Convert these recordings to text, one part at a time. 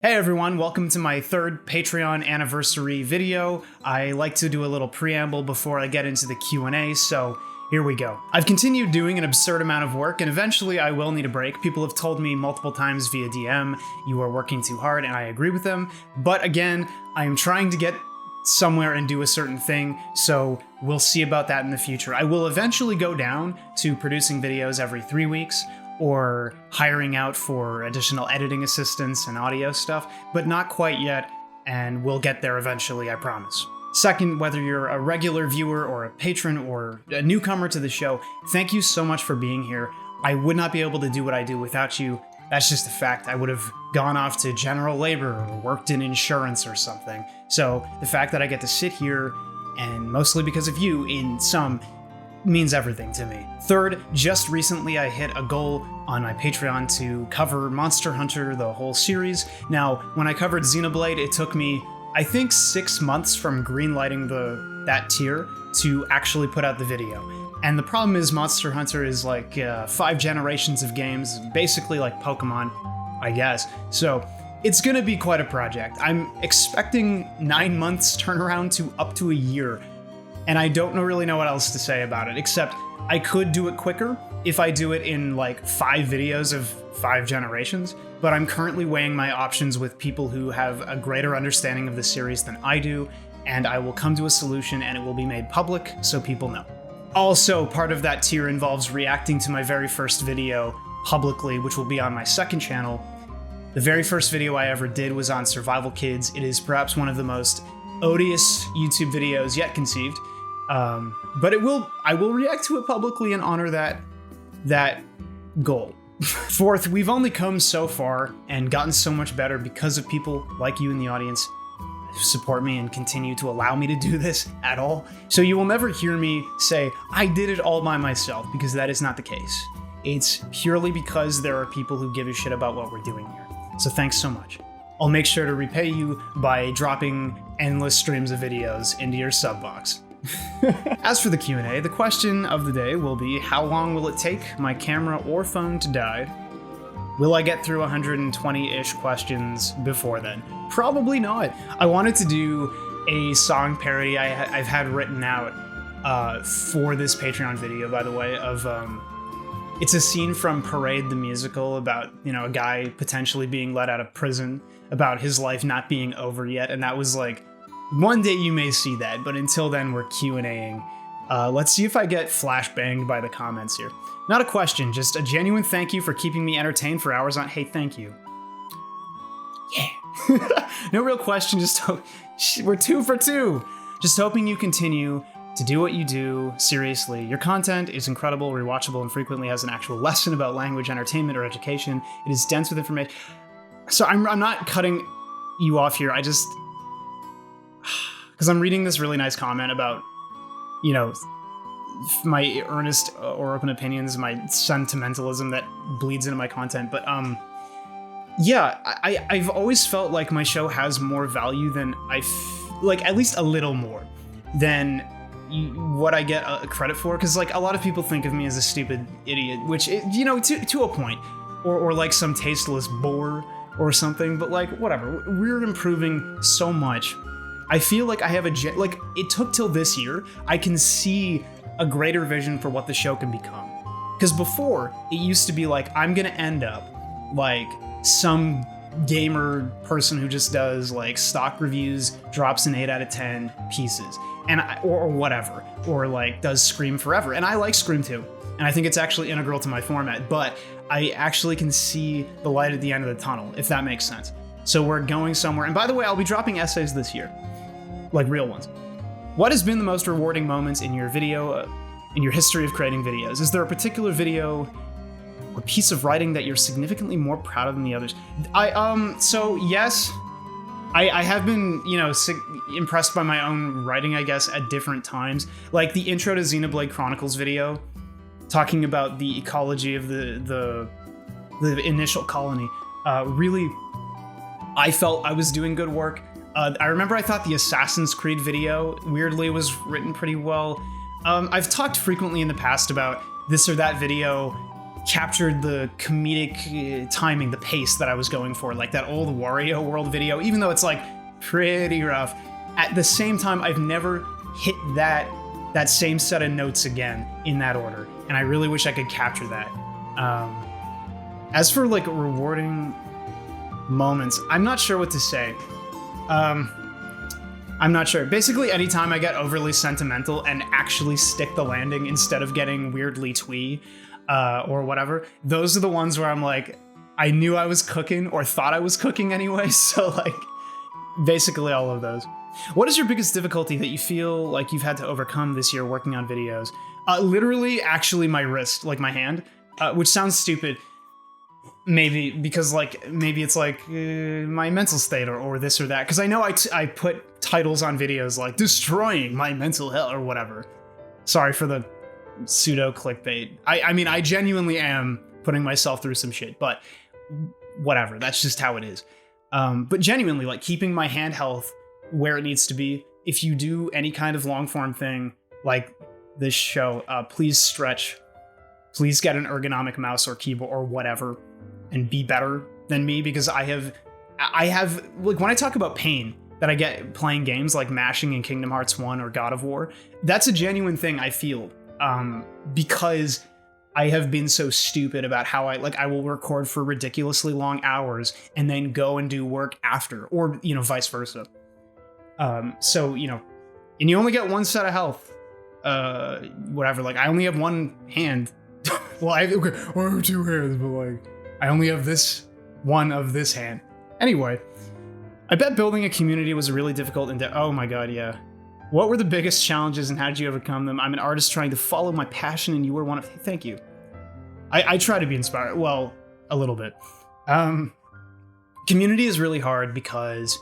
Hey everyone, welcome to my third Patreon anniversary video. I like to do a little preamble before I get into the Q&A, so here we go. I've continued doing an absurd amount of work, and eventually I will need a break. People have told me multiple times via DM, you are working too hard, and I agree with them. But again, I am trying to get somewhere and do a certain thing, so we'll see about that in the future. I will eventually go down to producing videos every 3 weeks, or hiring out for additional editing assistance and audio stuff, but not quite yet, and we'll get there eventually, I promise. Second, whether you're a regular viewer or a patron or a newcomer to the show, thank you so much for being here. I would not be able to do what I do without you. That's just a fact. I would have gone off to general labor or worked in insurance or something. So the fact that I get to sit here, and mostly because of you in some, means everything to me. Third, just recently I hit a goal on my Patreon to cover Monster Hunter, the whole series. Now, when I covered Xenoblade, it took me, I think, 6 months from greenlighting that tier to actually put out the video. And the problem is Monster Hunter is like 5 generations of games, basically like Pokemon, I guess. So it's gonna be quite a project. I'm expecting 9 months turnaround to up to a year. And I don't really know what else to say about it, except I could do it quicker if I do it in like 5 videos of 5 generations, but I'm currently weighing my options with people who have a greater understanding of the series than I do, and I will come to a solution and it will be made public so people know. Also, part of that tier involves reacting to my very first video publicly, which will be on my second channel. The very first video I ever did was on Survival Kids. It is perhaps one of the most odious YouTube videos yet conceived. But I will react to it publicly and honor that goal. Fourth, we've only come so far and gotten so much better because of people like you in the audience who support me and continue to allow me to do this at all. So you will never hear me say, I did it all by myself, because that is not the case. It's purely because there are people who give a shit about what we're doing here. So thanks so much. I'll make sure to repay you by dropping endless streams of videos into your sub box. As for the Q&A, the question of the day will be, how long will it take my camera or phone to die? Will I get through 120-ish questions before then? Probably not. I wanted to do a song parody I've had written out for this Patreon video, by the way, of it's a scene from Parade the Musical about, a guy potentially being let out of prison, about his life not being over yet, and that was like, one day you may see that, but until then we're Q&Aing. Let's see if I get flashbanged by the comments here. Not a question, just a genuine thank you for keeping me entertained for hours on. Hey, thank you. Yeah. No real question, we're 2 for 2. Just hoping you continue to do what you do. Seriously, your content is incredible, rewatchable, and frequently has an actual lesson about language, entertainment, or education. It is dense with information. So I'm not cutting you off here. Because I'm reading this really nice comment about, my earnest or open opinions, my sentimentalism that bleeds into my content. But yeah, I've always felt like my show has more value than like at least a little more than what I get credit for. Because like a lot of people think of me as a stupid idiot, which to a point, or like some tasteless bore or something. But like whatever, we're improving so much. I feel like I have it took till this year, I can see a greater vision for what the show can become. Because before, it used to be like, I'm gonna end up like some gamer person who just does like stock reviews, drops an 8 out of 10 pieces, and or whatever, or like does Scream forever. And I like Scream too, and I think it's actually integral to my format, but I actually can see the light at the end of the tunnel, if that makes sense. So we're going somewhere. And by the way, I'll be dropping essays this year. Like real ones. What has been the most rewarding moments in your in your history of creating videos? Is there a particular video or piece of writing that you're significantly more proud of than the others? So yes, I have been, impressed by my own writing, I guess, at different times. Like the intro to Xenoblade Chronicles video, talking about the ecology of the initial colony. Really, I felt I was doing good work. I remember I thought the Assassin's Creed video, weirdly, was written pretty well. I've talked frequently in the past about this or that video captured the comedic timing, the pace that I was going for, like that old Wario World video, even though it's like pretty rough. At the same time, I've never hit that same set of notes again in that order, and I really wish I could capture that. As for like rewarding moments, I'm not sure what to say. I'm not sure. Basically, anytime I get overly sentimental and actually stick the landing instead of getting weirdly twee or whatever, those are the ones where I'm like, I knew I was cooking or thought I was cooking anyway. So like, basically all of those. What is your biggest difficulty that you feel like you've had to overcome this year working on videos? Literally, actually, my wrist, like my hand, which sounds stupid. Maybe because maybe it's like my mental state or this or that. Because I know I put titles on videos like destroying my mental health or whatever. Sorry for the pseudo clickbait. I mean, I genuinely am putting myself through some shit, but whatever. That's just how it is. But genuinely, like keeping my hand health where it needs to be. If you do any kind of long form thing like this show, please stretch. Please get an ergonomic mouse or keyboard or whatever and be better than me, because I have like when I talk about pain that I get playing games like mashing in Kingdom Hearts 1 or God of War, that's a genuine thing I feel because I have been so stupid about how I will record for ridiculously long hours and then go and do work after, or vice versa. So and you only get one set of health, whatever. Like I only have one hand. Well, I have two hands, but like I only have this one of this hand. Anyway, I bet building a community was really difficult and oh my god, yeah. What were the biggest challenges and how did you overcome them? I'm an artist trying to follow my passion and you were one of... Thank you. I try to be inspired. Well, a little bit. Community is really hard because...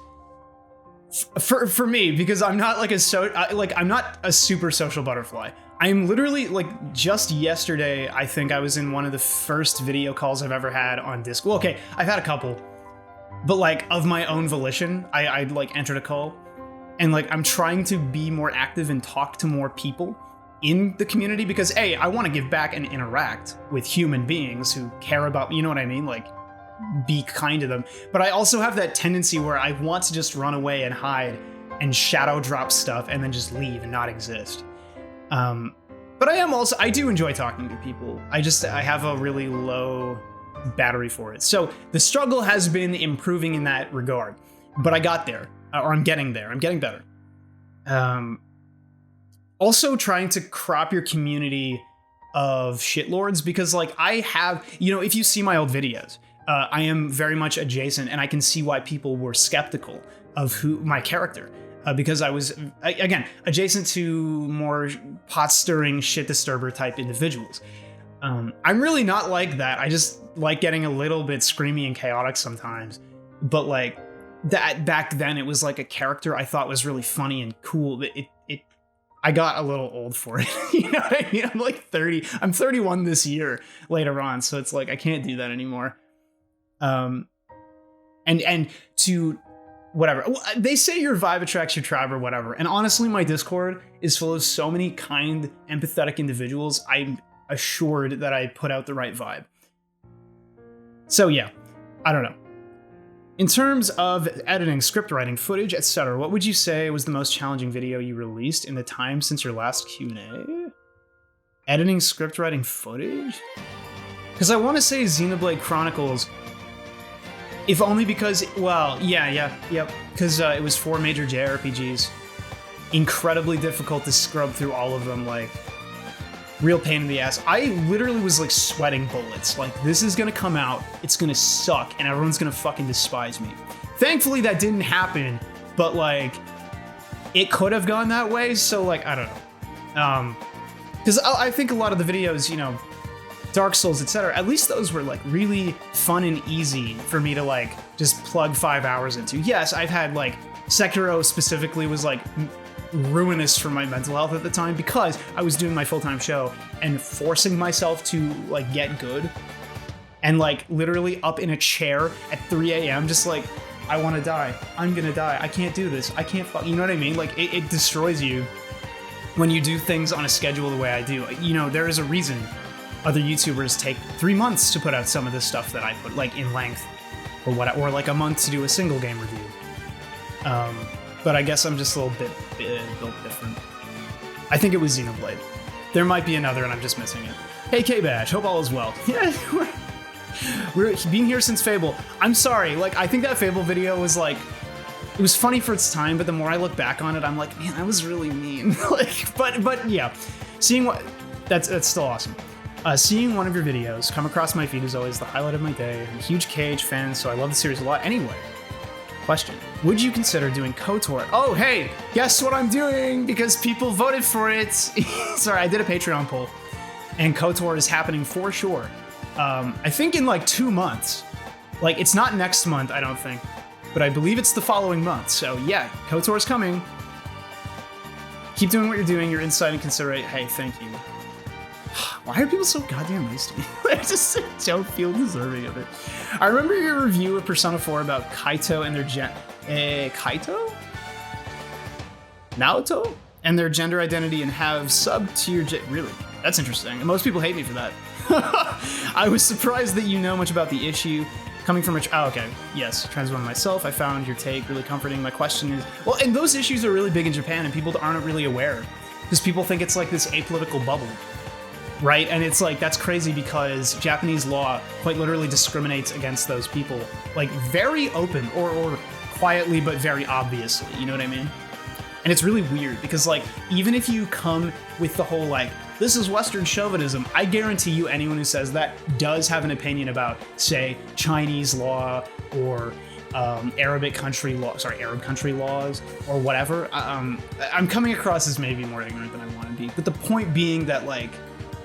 For me, because I'm not like I'm not a super social butterfly. I'm literally like just yesterday, I think I was in one of the first video calls I've ever had on Discord. Well, okay, I've had a couple, but like of my own volition, I like entered a call and like I'm trying to be more active and talk to more people in the community because A, I want to give back and interact with human beings who care about, you know what I mean? Like be kind to them. But I also have that tendency where I want to just run away and hide and shadow drop stuff and then just leave and not exist. But I do enjoy talking to people. I have a really low battery for it. So the struggle has been improving in that regard, but I got there, or I'm getting there. I'm getting better. Also trying to crop your community of shitlords, because like I have, if you see my old videos, I am very much adjacent and I can see why people were skeptical of my character. Because I was, again, adjacent to more pot-stirring, shit-disturber type individuals. I'm really not like that. I just like getting a little bit screamy and chaotic sometimes. But like, that back then, it was like a character I thought was really funny and cool. But I got a little old for it. You know what I mean? I'm like 30. I'm 31 this year later on. So it's like, I can't do that anymore. And to... whatever. They say your vibe attracts your tribe or whatever. And honestly, my Discord is full of so many kind, empathetic individuals. I'm assured that I put out the right vibe. So yeah, I don't know. In terms of editing, script writing, footage, etc., what would you say was the most challenging video you released in the time since your last Q&A? Editing, script writing, footage? Because I want to say Xenoblade Chronicles... if only because, well, yep. Because it was 4 major JRPGs. Incredibly difficult to scrub through all of them, like, real pain in the ass. I literally was, like, sweating bullets. Like, this is gonna come out, it's gonna suck, and everyone's gonna fucking despise me. Thankfully, that didn't happen, but, like, it could have gone that way, so, like, I don't know. Because I think a lot of the videos, Dark Souls, etc., at least those were like really fun and easy for me to like just plug 5 hours into. Yes, I've had like Sekiro specifically was like ruinous for my mental health at the time because I was doing my full-time show and forcing myself to like get good and like literally up in a chair at 3 a.m. just like, I want to die. I'm gonna die. I can't do this. I can't you know what I mean? Like it destroys you when you do things on a schedule the way I do. There is a reason other YouTubers take 3 months to put out some of the stuff that I put, like, in length, or like a month to do a single game review. But I guess I'm just a little bit built different. I think it was Xenoblade. There might be another and I'm just missing it. Hey KBash, hope all is well. Yeah, we're being here since Fable. I'm sorry, like, I think that Fable video was like, it was funny for its time, but the more I look back on it, I'm like, man, I was really mean. Like, but yeah, seeing what, that's still awesome. Seeing one of your videos come across my feed is always the highlight of my day. I'm a huge KH fan, so I love the series a lot. Anyway, question. Would you consider doing KOTOR? Oh, hey, guess what I'm doing? Because people voted for it. Sorry, I did a Patreon poll, and KOTOR is happening for sure. I think in like 2 months. Like, it's not next month, I don't think, but I believe it's the following month. So yeah, KOTOR is coming. Keep doing what you're doing. Your insight and considerate. Hey, thank you. Why are people so goddamn nice to me? I just don't feel deserving of it. I remember your review of Persona 4 about Kaito and their Kaito? Naoto? And their gender identity and have sub to your really? That's interesting. And most people hate me for that. I was surprised that you know much about the issue. Coming from oh, okay. Yes, trans woman myself. I found your take really comforting. My question is, well, and those issues are really big in Japan and people aren't really aware because people think it's like this apolitical bubble. Right? And it's like, that's crazy because Japanese law quite literally discriminates against those people, like very open or quietly, but very obviously, you know what I mean? And it's really weird because, like, even if you come with the whole, like, this is Western chauvinism, I guarantee you anyone who says that does have an opinion about, say, Chinese law or Arab country laws or whatever. I'm coming across as maybe more ignorant than I want to be, but the point being that, like,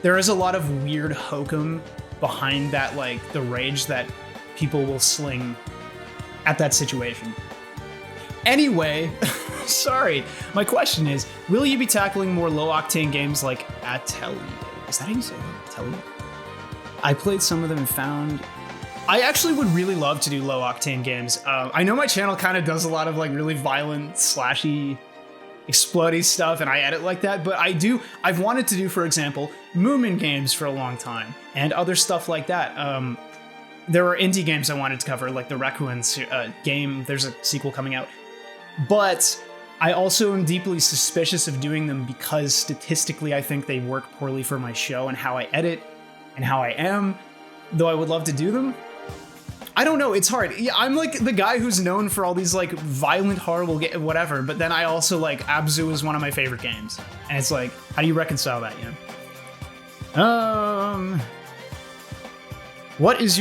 there is a lot of weird hokum behind that, like, the rage that people will sling at that situation. Anyway, sorry, my question is, will you be tackling more low-octane games like Atelier? Is that how you say it? Atelier? I played some of them and found... I actually would really love to do low-octane games. I know my channel kind of does a lot of, like, really violent, slashy, explodey stuff, and I edit like that, but I've wanted to do, for example, Moomin games for a long time, and other stuff like that. There are indie games I wanted to cover, like the Requiem game, there's a sequel coming out, but I also am deeply suspicious of doing them because statistically I think they work poorly for my show and how I edit and how I am, though I would love to do them. I don't know, it's hard. Yeah, I'm like the guy who's known for all these like violent, horrible whatever, but then I also like Abzu is one of my favorite games. And it's like, how do you reconcile that, you know? What is,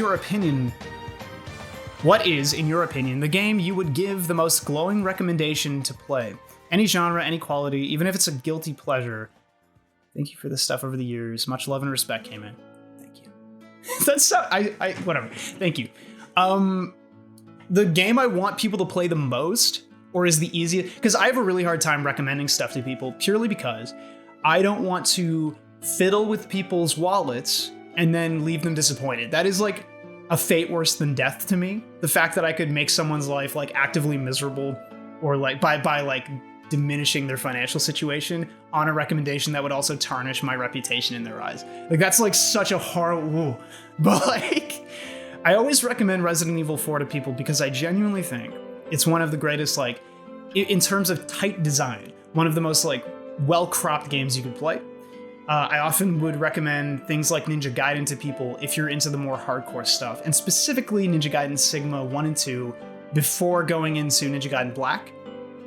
in your opinion, the game you would give the most glowing recommendation to play? Any genre, any quality, even if it's a guilty pleasure. Thank you for this stuff over the years. Much love and respect, K-Man. Thank you. That's so, whatever. Thank you. The game I want people to play the most, or is the easiest, because I have a really hard time recommending stuff to people purely because I don't want to fiddle with people's wallets and then leave them disappointed. That is like a fate worse than death to me. The fact that I could make someone's life like actively miserable or like by like diminishing their financial situation on a recommendation that would also tarnish my reputation in their eyes. Like that's like such a horrible, but like I always recommend Resident Evil 4 to people because I genuinely think it's one of the greatest, like, in terms of tight design, one of the most, like, well-cropped games you can play. I often would recommend things like Ninja Gaiden to people if you're into the more hardcore stuff, and specifically Ninja Gaiden Sigma 1 and 2 before going into Ninja Gaiden Black,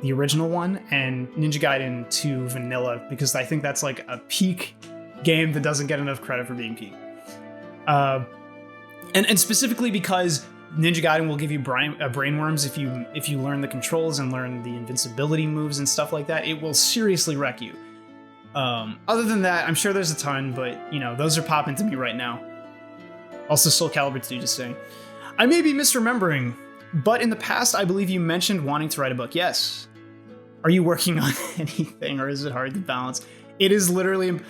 the original one, and Ninja Gaiden 2 Vanilla, because I think that's, like, a peak game that doesn't get enough credit for being peak. And specifically because Ninja Gaiden will give you brainworms if you learn the controls and learn the invincibility moves and stuff like that. It will seriously wreck you. Other than that, I'm sure there's a ton, but, you know, those are popping to me right now. Also, Soul Calibur 2, just saying. I may be misremembering, but in the past, I believe you mentioned wanting to write a book. Yes. Are you working on anything, or is it hard to balance? It is literally...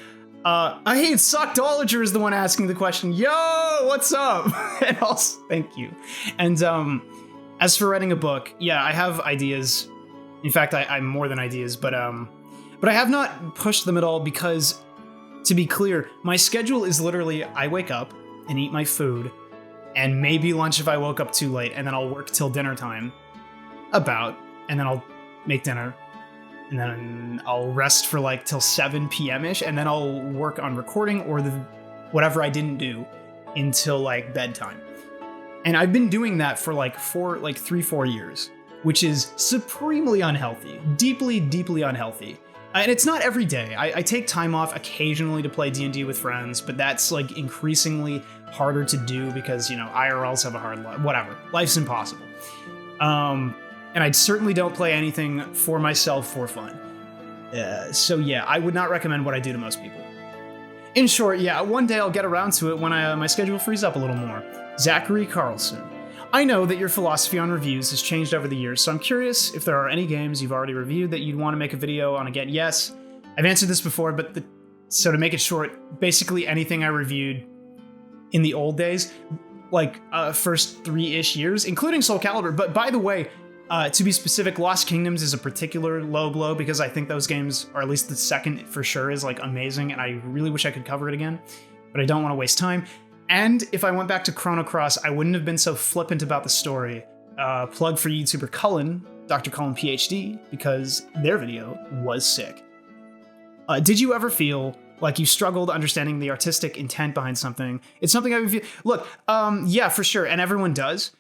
I hate Sockdolager is the one asking the question. Yo, what's up? And also, thank you. And as for writing a book, yeah, I have ideas. In fact, I'm more than ideas, but I have not pushed them at all because To be clear, my schedule is literally I wake up and eat my food, and maybe lunch if I woke up too late, and then I'll work till dinner time, and then I'll make dinner, and then I'll rest for like till 7 p.m.-ish, and then I'll work on recording or whatever I didn't do until like bedtime. And I've been doing that for like 3-4 years, which is supremely unhealthy, deeply, deeply unhealthy. And it's not every day. I take time off occasionally to play D&D with friends, but that's like increasingly harder to do because, you know, IRLs have a hard life. Whatever. Life's impossible. And I certainly don't play anything for myself for fun. So yeah, I would not recommend what I do to most people. In short, yeah, one day I'll get around to it when my schedule frees up a little more. Zachary Carlson. I know that your philosophy on reviews has changed over the years, so I'm curious if there are any games you've already reviewed that you'd want to make a video on again. Yes, I've answered this before, but so to make it short, basically anything I reviewed in the old days, like first 3-ish years, including Soul Calibur. But by the way, to be specific, Lost Kingdoms is a particular low blow because I think those games, or at least the second for sure, is like amazing, and I really wish I could cover it again, but I don't want to waste time. And if I went back to Chrono Cross, I wouldn't have been so flippant about the story. Plug for YouTuber Cullen, Dr. Cullen PhD, because their video was sick. Did you ever feel like you struggled understanding the artistic intent behind something? It's something I review. Look, yeah, for sure, and everyone does.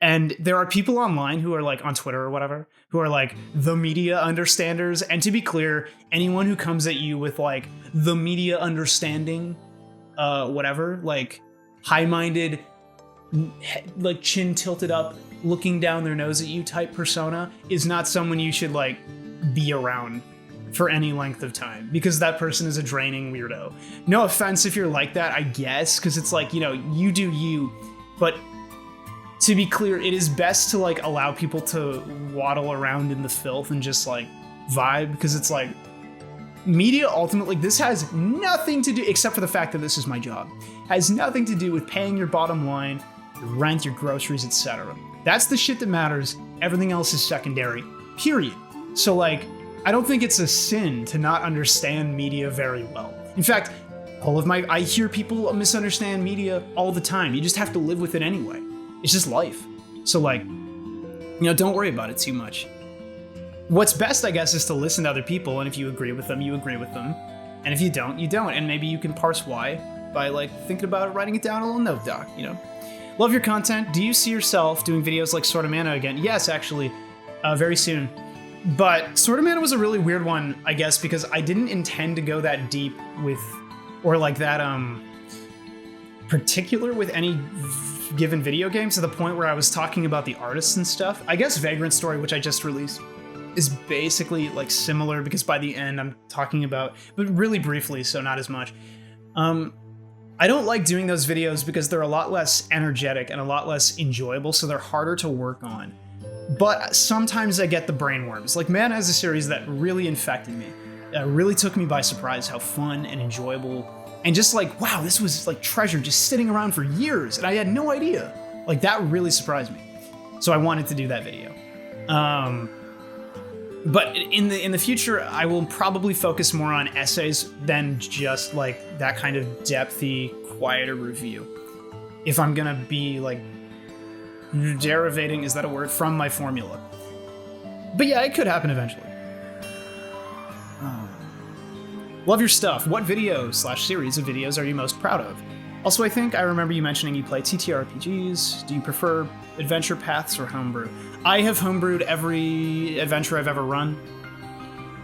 And there are people online who are like on Twitter or whatever, who are like the media understanders. And to be clear, anyone who comes at you with like the media understanding, whatever, like high-minded, like chin tilted up, looking down their nose at you type persona is not someone you should like be around for any length of time, because that person is a draining weirdo. No offense if you're like that, I guess, because it's like, you know, you do you, but to be clear, it is best to like allow people to waddle around in the filth and just like vibe, because it's like media ultimately, this has nothing to do, except for the fact that this is my job, has nothing to do with paying your bottom line, your rent, your groceries, etc. That's the shit that matters. Everything else is secondary, period. So like, I don't think it's a sin to not understand media very well. In fact, I hear people misunderstand media all the time. You just have to live with it anyway. It's just life. So like, you know, don't worry about it too much. What's best, I guess, is to listen to other people, and if you agree with them, you agree with them. And if you don't, you don't. And maybe you can parse why by like thinking about it, writing it down in a little note doc, you know? Love your content. Do you see yourself doing videos like Sword of Mana again? Yes, actually, very soon. But Sword of Mana was a really weird one, I guess, because I didn't intend to go that deep with, or like that particular with any given video game, to the point where I was talking about the artists and stuff. I guess Vagrant Story, which I just released, is basically like similar, because by the end I'm talking about, but really briefly, so not as much. I don't like doing those videos because they're a lot less energetic and a lot less enjoyable, so they're harder to work on. But sometimes I get the brainworms. Like Mana is a series that really infected me. Really took me by surprise how fun and enjoyable, and just like, wow, this was like treasure just sitting around for years, and I had no idea. Like, that really surprised me. So I wanted to do that video. But in the future, I will probably focus more on essays than just like that kind of depthy, quieter review. If I'm gonna be like derivating, is that a word, from my formula? But yeah, it could happen eventually. Love your stuff. What videos/series of videos are you most proud of? Also, I think I remember you mentioning you play TTRPGs. Do you prefer adventure paths or homebrew? I have homebrewed every adventure I've ever run,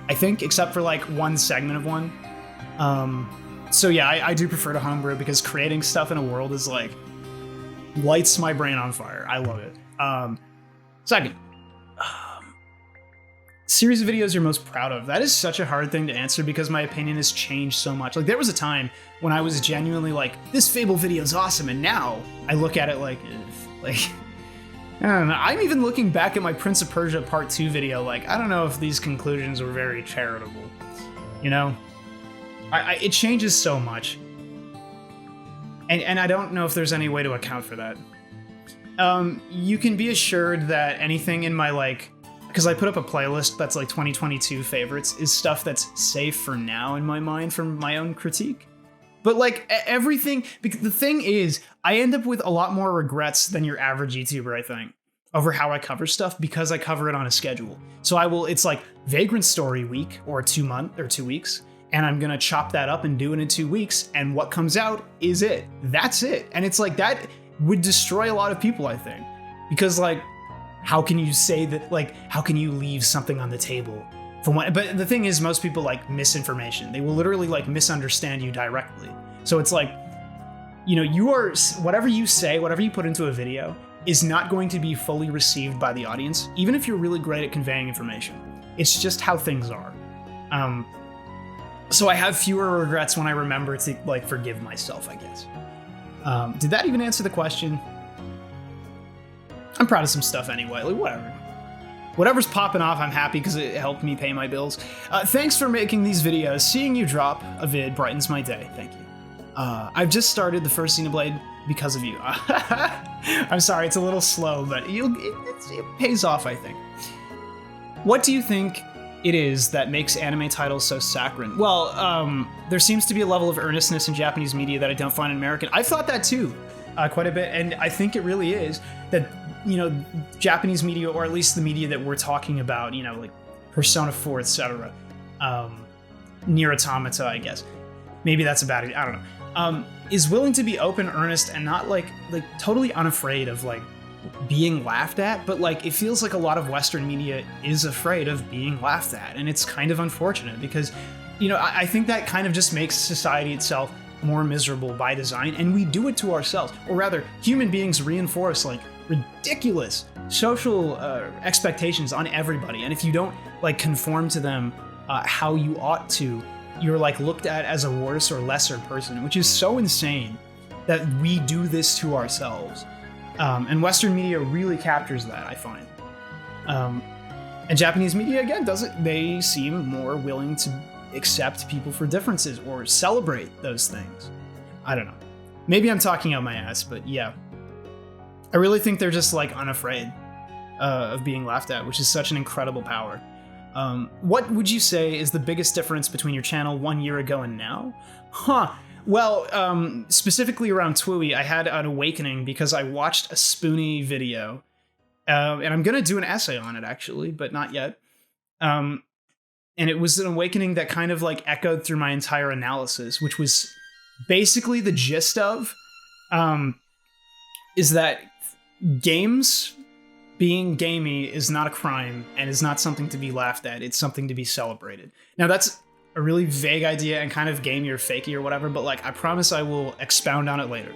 I think, except for like one segment of one. So yeah, I do prefer to homebrew, because creating stuff in a world is like, lights my brain on fire. I love it. Second, series of videos you're most proud of. That is such a hard thing to answer, because my opinion has changed so much. Like, there was a time when I was genuinely like, this Fable video is awesome, and now I look at it like, I don't know. I'm even looking back at my Prince of Persia Part 2 video like, I don't know if these conclusions were very charitable. You know? It changes so much. And I don't know if there's any way to account for that. You can be assured that anything in my, like, because I put up a playlist that's like 2022 favorites, is stuff that's safe for now in my mind from my own critique. But like everything, because the thing is, I end up with a lot more regrets than your average YouTuber, I think, over how I cover stuff because I cover it on a schedule. So it's like Vagrant Story week or 2 weeks, and I'm gonna chop that up and do it in 2 weeks, and what comes out is it. That's it. And it's like, that would destroy a lot of people, I think. Because like, how can you say that, like, how can you leave something on the table from what, but the thing is, most people like misinformation. They will literally like misunderstand you directly. So it's like, you know, whatever you say, whatever you put into a video is not going to be fully received by the audience, even if you're really great at conveying information. It's just how things are. So I have fewer regrets when I remember to like forgive myself, I guess. Did that even answer the question? I'm proud of some stuff anyway, like whatever. Whatever's popping off, I'm happy because it helped me pay my bills. Thanks for making these videos. Seeing you drop a vid brightens my day. Thank you. I've just started the first Xenoblade because of you. I'm sorry, it's a little slow, but it pays off, I think. What do you think it is that makes anime titles so saccharine? Well, there seems to be a level of earnestness in Japanese media that I don't find in American. I've thought that too, quite a bit, and I think it really is that, you know, Japanese media, or at least the media that we're talking about, you know, like Persona 4, etc. Nier Automata, I guess. Maybe that's about it, I don't know. Is willing to be open, earnest, and not like totally unafraid of like being laughed at, but like it feels like a lot of Western media is afraid of being laughed at, and it's kind of unfortunate because, you know, I think that kind of just makes society itself more miserable by design, and we do it to ourselves, or rather, human beings reinforce like ridiculous social expectations on everybody, and if you don't like conform to them how you ought to, you're like looked at as a worse or lesser person, which is so insane that we do this to ourselves. And Western media really captures that, I find. And Japanese media, again, doesn't. They seem more willing to accept people for differences or celebrate those things. I don't know. Maybe I'm talking out my ass, but yeah. I really think they're just like unafraid of being laughed at, which is such an incredible power. What would you say is the biggest difference between your channel 1 year ago and now? Well, specifically around Twooey, I had an awakening because I watched a Spoonie video, and I'm gonna do an essay on it actually, but not yet. And it was an awakening that kind of like echoed through my entire analysis, which was basically the gist of, is that games being gamey is not a crime and is not something to be laughed at. It's something to be celebrated. Now that's a really vague idea and kind of gamey or fakey or whatever, but like I promise I will expound on it later.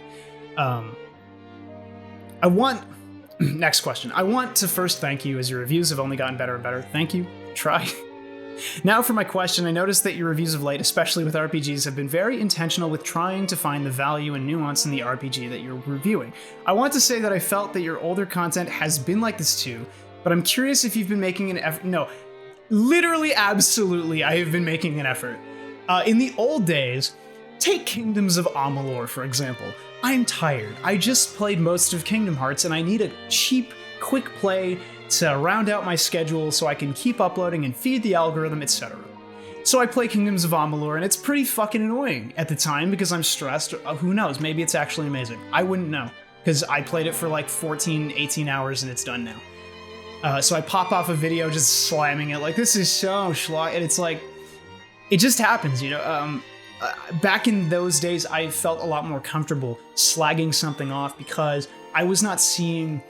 Next question. I want to first thank you, as your reviews have only gotten better and better. Thank you. Try. Now for my question. I noticed that your reviews of late, especially with RPGs, have been very intentional with trying to find the value and nuance in the RPG that you're reviewing. I want to say that I felt that your older content has been like this too, but I'm curious if you've been making an effort. No, literally, absolutely, I have been making an effort. In the old days, take Kingdoms of Amalur, for example. I'm tired. I just played most of Kingdom Hearts and I need a cheap, quick play to round out my schedule so I can keep uploading and feed the algorithm, etc. So I play Kingdoms of Amalur and it's pretty fucking annoying at the time because I'm stressed. Who knows, maybe it's actually amazing. I wouldn't know because I played it for like 14, 18 hours and it's done now. So I pop off a video just slamming it like, this is so schlock, and it's like, it just happens, you know? Back in those days, I felt a lot more comfortable slagging something off because I was not seeing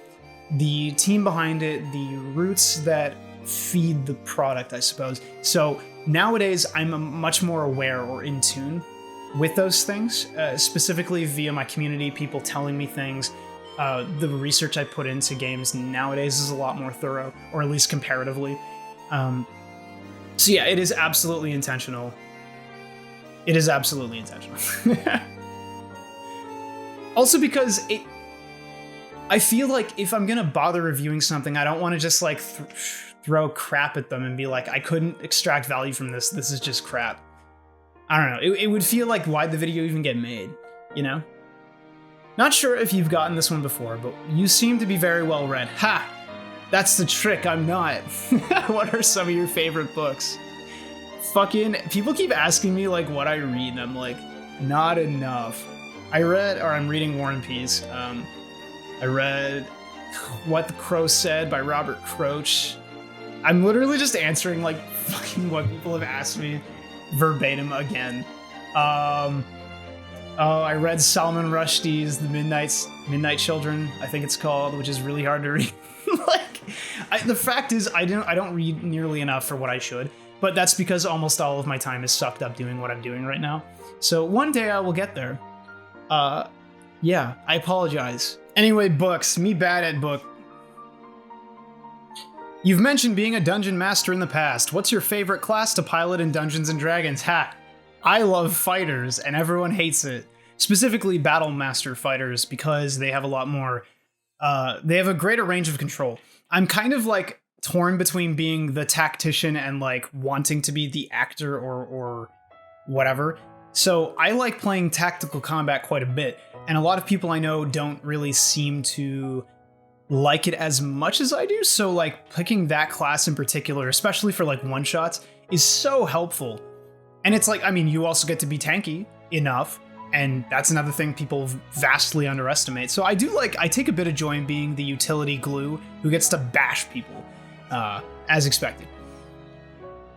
the team behind it, the roots that feed the product, I suppose. So nowadays, I'm much more aware or in tune with those things, specifically via my community, people telling me things. The research I put into games nowadays is a lot more thorough, or at least comparatively. So yeah, it is absolutely intentional. It is absolutely intentional. Also because I feel like if I'm gonna bother reviewing something, I don't want to just like throw crap at them and be like, I couldn't extract value from this, this is just crap. I don't know, it would feel like, why'd the video even get made, you know? Not sure if you've gotten this one before, but you seem to be very well read. Ha! That's the trick, I'm not. What are some of your favorite books? Fucking, people keep asking me, like, what I read, and I'm like, not enough. I'm reading War and Peace. I read What the Crow Said by Robert Croce. I'm literally just answering, like, fucking what people have asked me verbatim again. I read Salman Rushdie's The Midnight Children, I think it's called, which is really hard to read. The fact is, I don't read nearly enough for what I should, but that's because almost all of my time is sucked up doing what I'm doing right now. So one day I will get there. Yeah, I apologize. Anyway, books. Me bad at book. You've mentioned being a dungeon master in the past. What's your favorite class to pilot in Dungeons & Dragons? Ha! I love fighters, and everyone hates it. Specifically Battle Master fighters, because they have a lot more... they have a greater range of control. I'm kind of, like, torn between being the tactician and, like, wanting to be the actor or whatever. So I like playing tactical combat quite a bit, and a lot of people I know don't really seem to like it as much as I do, so like picking that class in particular, especially for like one-shots, is so helpful. And it's like, I mean, you also get to be tanky enough, and that's another thing people vastly underestimate. So I take a bit of joy in being the utility glue who gets to bash people, as expected.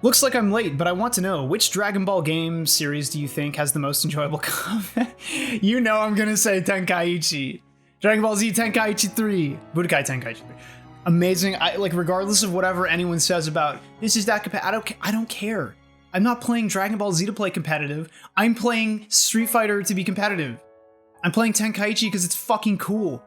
Looks like I'm late, but I want to know, which Dragon Ball game series do you think has the most enjoyable combat? You know I'm gonna say Tenkaichi. Dragon Ball Z Tenkaichi 3. Budokai Tenkaichi 3. Amazing. Regardless of whatever anyone says about, this is that competitive, I don't care. I'm not playing Dragon Ball Z to play competitive. I'm playing Street Fighter to be competitive. I'm playing Tenkaichi because it's fucking cool.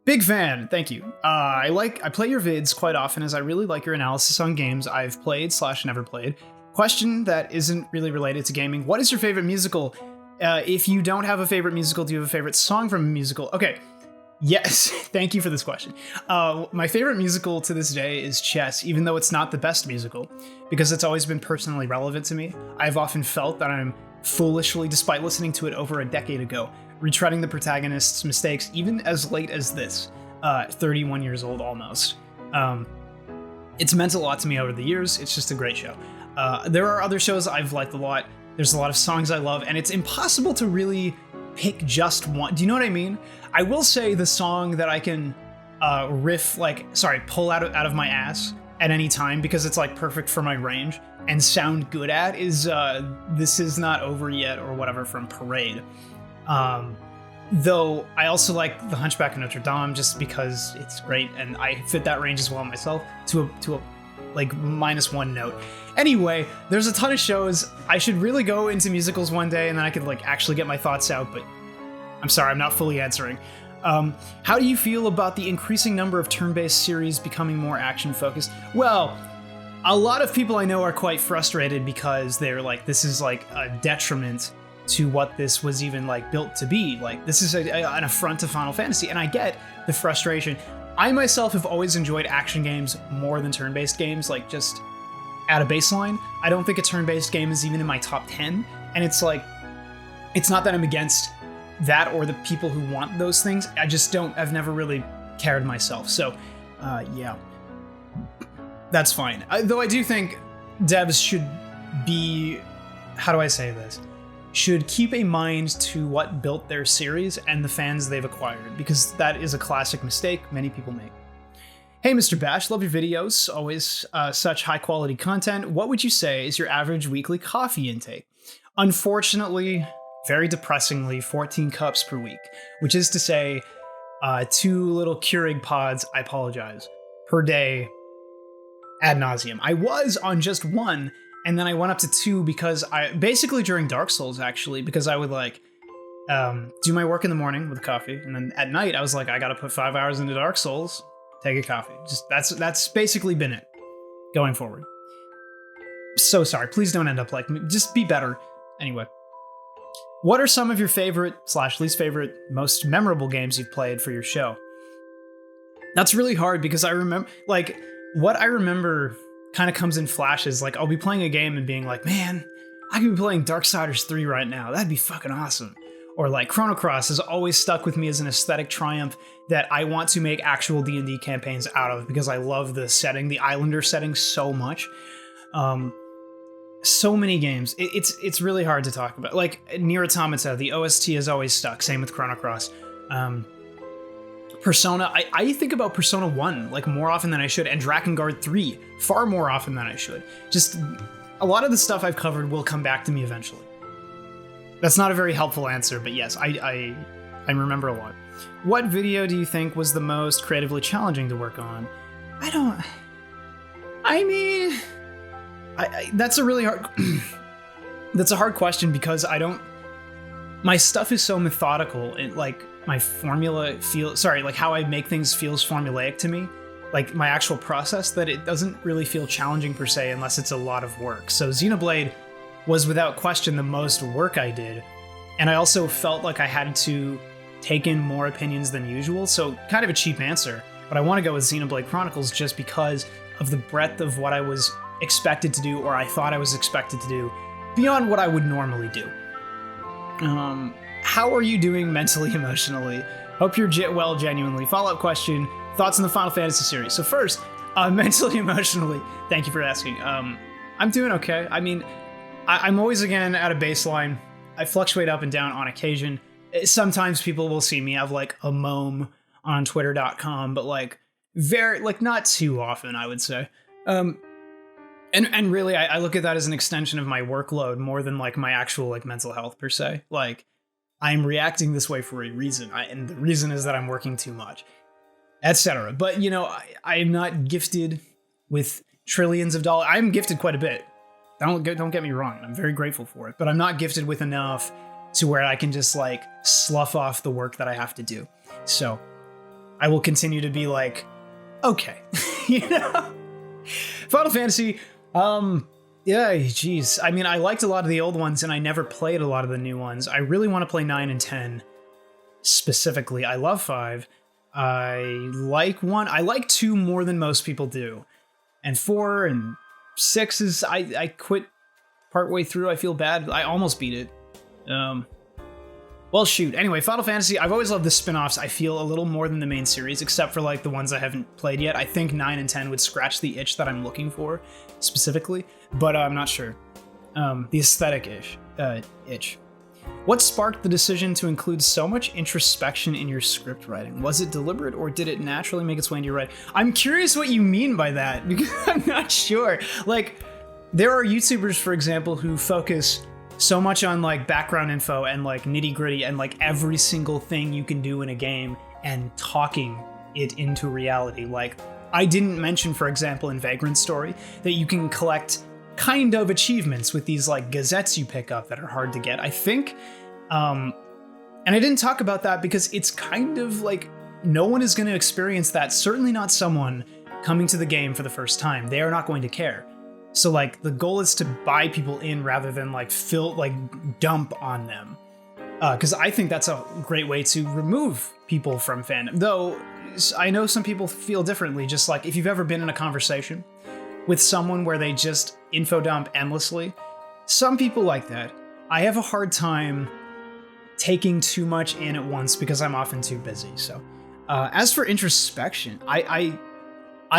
Big fan, thank you. I play your vids quite often, as I really like your analysis on games I've played / never played. Question that isn't really related to gaming. What is your favorite musical? If you don't have a favorite musical, do you have a favorite song from a musical? Okay, yes, thank you for this question. My favorite musical to this day is Chess, even though it's not the best musical, because it's always been personally relevant to me. I've often felt that I'm foolishly, despite listening to it over a decade ago, retreading the protagonist's mistakes even as late as this, 31 years old almost. It's meant a lot to me over the years. It's just a great show. There are other shows I've liked a lot. There's a lot of songs I love, and it's impossible to really pick just one. Do you know what I mean? I will say the song that I can pull out of my ass at any time, because it's like perfect for my range and sound good at, is This Is Not Over Yet or whatever from Parade. Though I also like The Hunchback of Notre Dame just because it's great, and I fit that range as well myself to a like -1 note. Anyway, there's a ton of shows. I should really go into musicals one day, and then I could like actually get my thoughts out, but I'm sorry, I'm not fully answering. How do you feel about the increasing number of turn-based series becoming more action-focused? Well, a lot of people I know are quite frustrated because they're like, this is like a detriment to what this was even like built to be. Like, this is an affront to Final Fantasy, and I get the frustration. I myself have always enjoyed action games more than turn-based games, like just at a baseline. I don't think a turn-based game is even in my top 10, and it's like, it's not that I'm against that or the people who want those things. I've never really cared myself. So, yeah, that's fine. Though I do think devs should be, how do I say this? Should keep a mind to what built their series and the fans they've acquired, because that is a classic mistake many people make. Hey, Mr. Bash, love your videos. Always such high quality content. What would you say is your average weekly coffee intake? Unfortunately, very depressingly, 14 cups per week, which is to say 2 little Keurig pods, I apologize, per day ad nauseum. I was on just 1, and then I went up to 2 because basically during Dark Souls, actually, because I would like do my work in the morning with coffee, and then at night I was like, I gotta put 5 hours into Dark Souls, take a coffee. Just that's basically been it going forward. So sorry, please don't end up like me. Just be better. Anyway. What are some of your favorite / least favorite, most memorable games you've played for your show? That's really hard because I remember, like, what I remember kind of comes in flashes. Like, I'll be playing a game and being like, man, I could be playing Darksiders 3 right now. That'd be fucking awesome. or like Chrono Cross has always stuck with me as an aesthetic triumph that I want to make actual D&D campaigns out of, because I love the setting, the Islander setting, so much. So many games. It's really hard to talk about. Like Nier Automata, the OST has always stuck. Same with Chrono Cross. Persona, I think about Persona 1 like more often than I should, and Drakengard 3 far more often than I should. Just a lot of the stuff I've covered will come back to me eventually. That's not a very helpful answer, but yes, I remember a lot. What video do you think was the most creatively challenging to work on? That's a really hard... That's a hard question, because my stuff is so methodical. Like, my formula like how I make things feels formulaic to me. Like, my actual process, that it doesn't really feel challenging per se unless it's a lot of work. So Xenoblade was without question the most work I did. And I also felt like I had to take in more opinions than usual. So kind of a cheap answer, but I want to go with Xenoblade Chronicles just because of the breadth of what I was expected to do, or I thought I was expected to do, beyond what I would normally do. How are you doing mentally, emotionally? Hope you're well, genuinely. Follow-up question, thoughts on the Final Fantasy series. So first, mentally, emotionally, thank you for asking. I'm doing okay. I mean, I'm always, again, at a baseline. I fluctuate up and down on occasion. Sometimes people will see me have like a mome on twitter.com, but like not too often, I would say. And really, I look at that as an extension of my workload more than like my actual like mental health per se. Like, I'm reacting this way for a reason, and the reason is that I'm working too much, etc. But you know, I am not gifted with trillions of dollars. I'm gifted quite a bit. Don't get me wrong. I'm very grateful for it, but I'm not gifted with enough to where I can just like slough off the work that I have to do. So I will continue to be like, okay, you know. Final Fantasy. Yeah, geez. I mean, I liked a lot of the old ones, and I never played a lot of the new ones. I really want to play 9 and 10 specifically. I love 5. I like 1. I like 2 more than most people do. And 4 and 6 is... I quit partway through. I feel bad. I almost beat it. Well, shoot. Anyway, Final Fantasy, I've always loved the spin-offs. I feel a little more than the main series, except for like the ones I haven't played yet. I think 9 and 10 would scratch the itch that I'm looking for, specifically, but I'm not sure. The aesthetic itch. What sparked the decision to include so much introspection in your script writing? Was it deliberate, or did it naturally make its way into your writing? I'm curious what you mean by that, because I'm not sure. Like, there are YouTubers, for example, who focus so much on like background info and like nitty gritty and like every single thing you can do in a game and talking it into reality. Like, I didn't mention, for example, in Vagrant Story that you can collect kind of achievements with these like gazettes you pick up that are hard to get, I think. And I didn't talk about that because it's kind of like no one is going to experience that. Certainly not someone coming to the game for the first time. They are not going to care. So like the goal is to buy people in rather than like dump on them. Because I think that's a great way to remove people from fandom. Though I know some people feel differently. Just like if you've ever been in a conversation with someone where they just info dump endlessly, some people like that. I have a hard time taking too much in at once because I'm often too busy. So as for introspection, I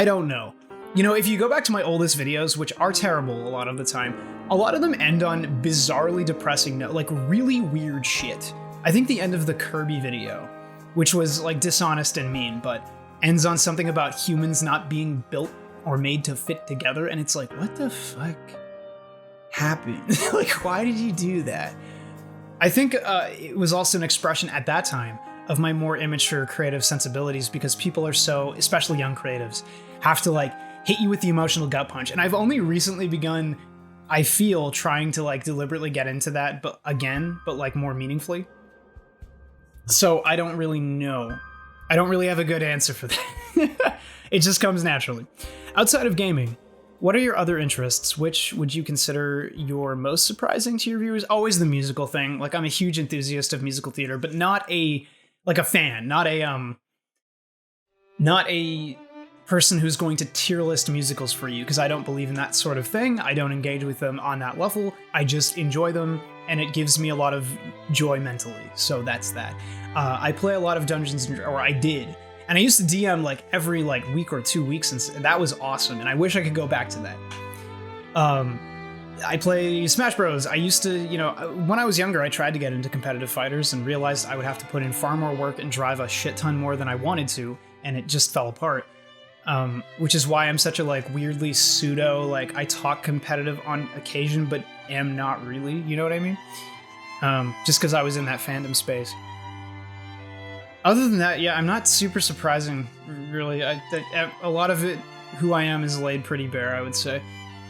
don't know. You know, if you go back to my oldest videos, which are terrible a lot of the time, a lot of them end on bizarrely depressing note, like really weird shit. I think the end of the Kirby video, which was like dishonest and mean, but ends on something about humans not being built or made to fit together, and it's like, what the fuck happened? Like, why did you do that? I think it was also an expression at that time of my more immature creative sensibilities, because people are so, especially young creatives, have to like hit you with the emotional gut punch. And I've only recently begun, I feel, trying to like deliberately get into that, but like more meaningfully. So I don't really know. I don't really have a good answer for that. It just comes naturally. Outside of gaming, what are your other interests? Which would you consider your most surprising to your viewers? Always the musical thing. Like, I'm a huge enthusiast of musical theater, but not a fan, not a person who's going to tier list musicals for you, because I don't believe in that sort of thing. I don't engage with them on that level. I just enjoy them, and it gives me a lot of joy mentally. So that's that. I play a lot of Dungeons, or I did. And I used to DM like every week or 2 weeks, and that was awesome. And I wish I could go back to that. I play Smash Bros. I used to, when I was younger, I tried to get into competitive fighters and realized I would have to put in far more work and drive a shit ton more than I wanted to, and it just fell apart. Which is why I'm such a weirdly pseudo, I talk competitive on occasion, but am not really, you know what I mean? Just because I was in that fandom space. Other than that, yeah, I'm not super surprising, really. A lot of it, who I am, is laid pretty bare, I would say.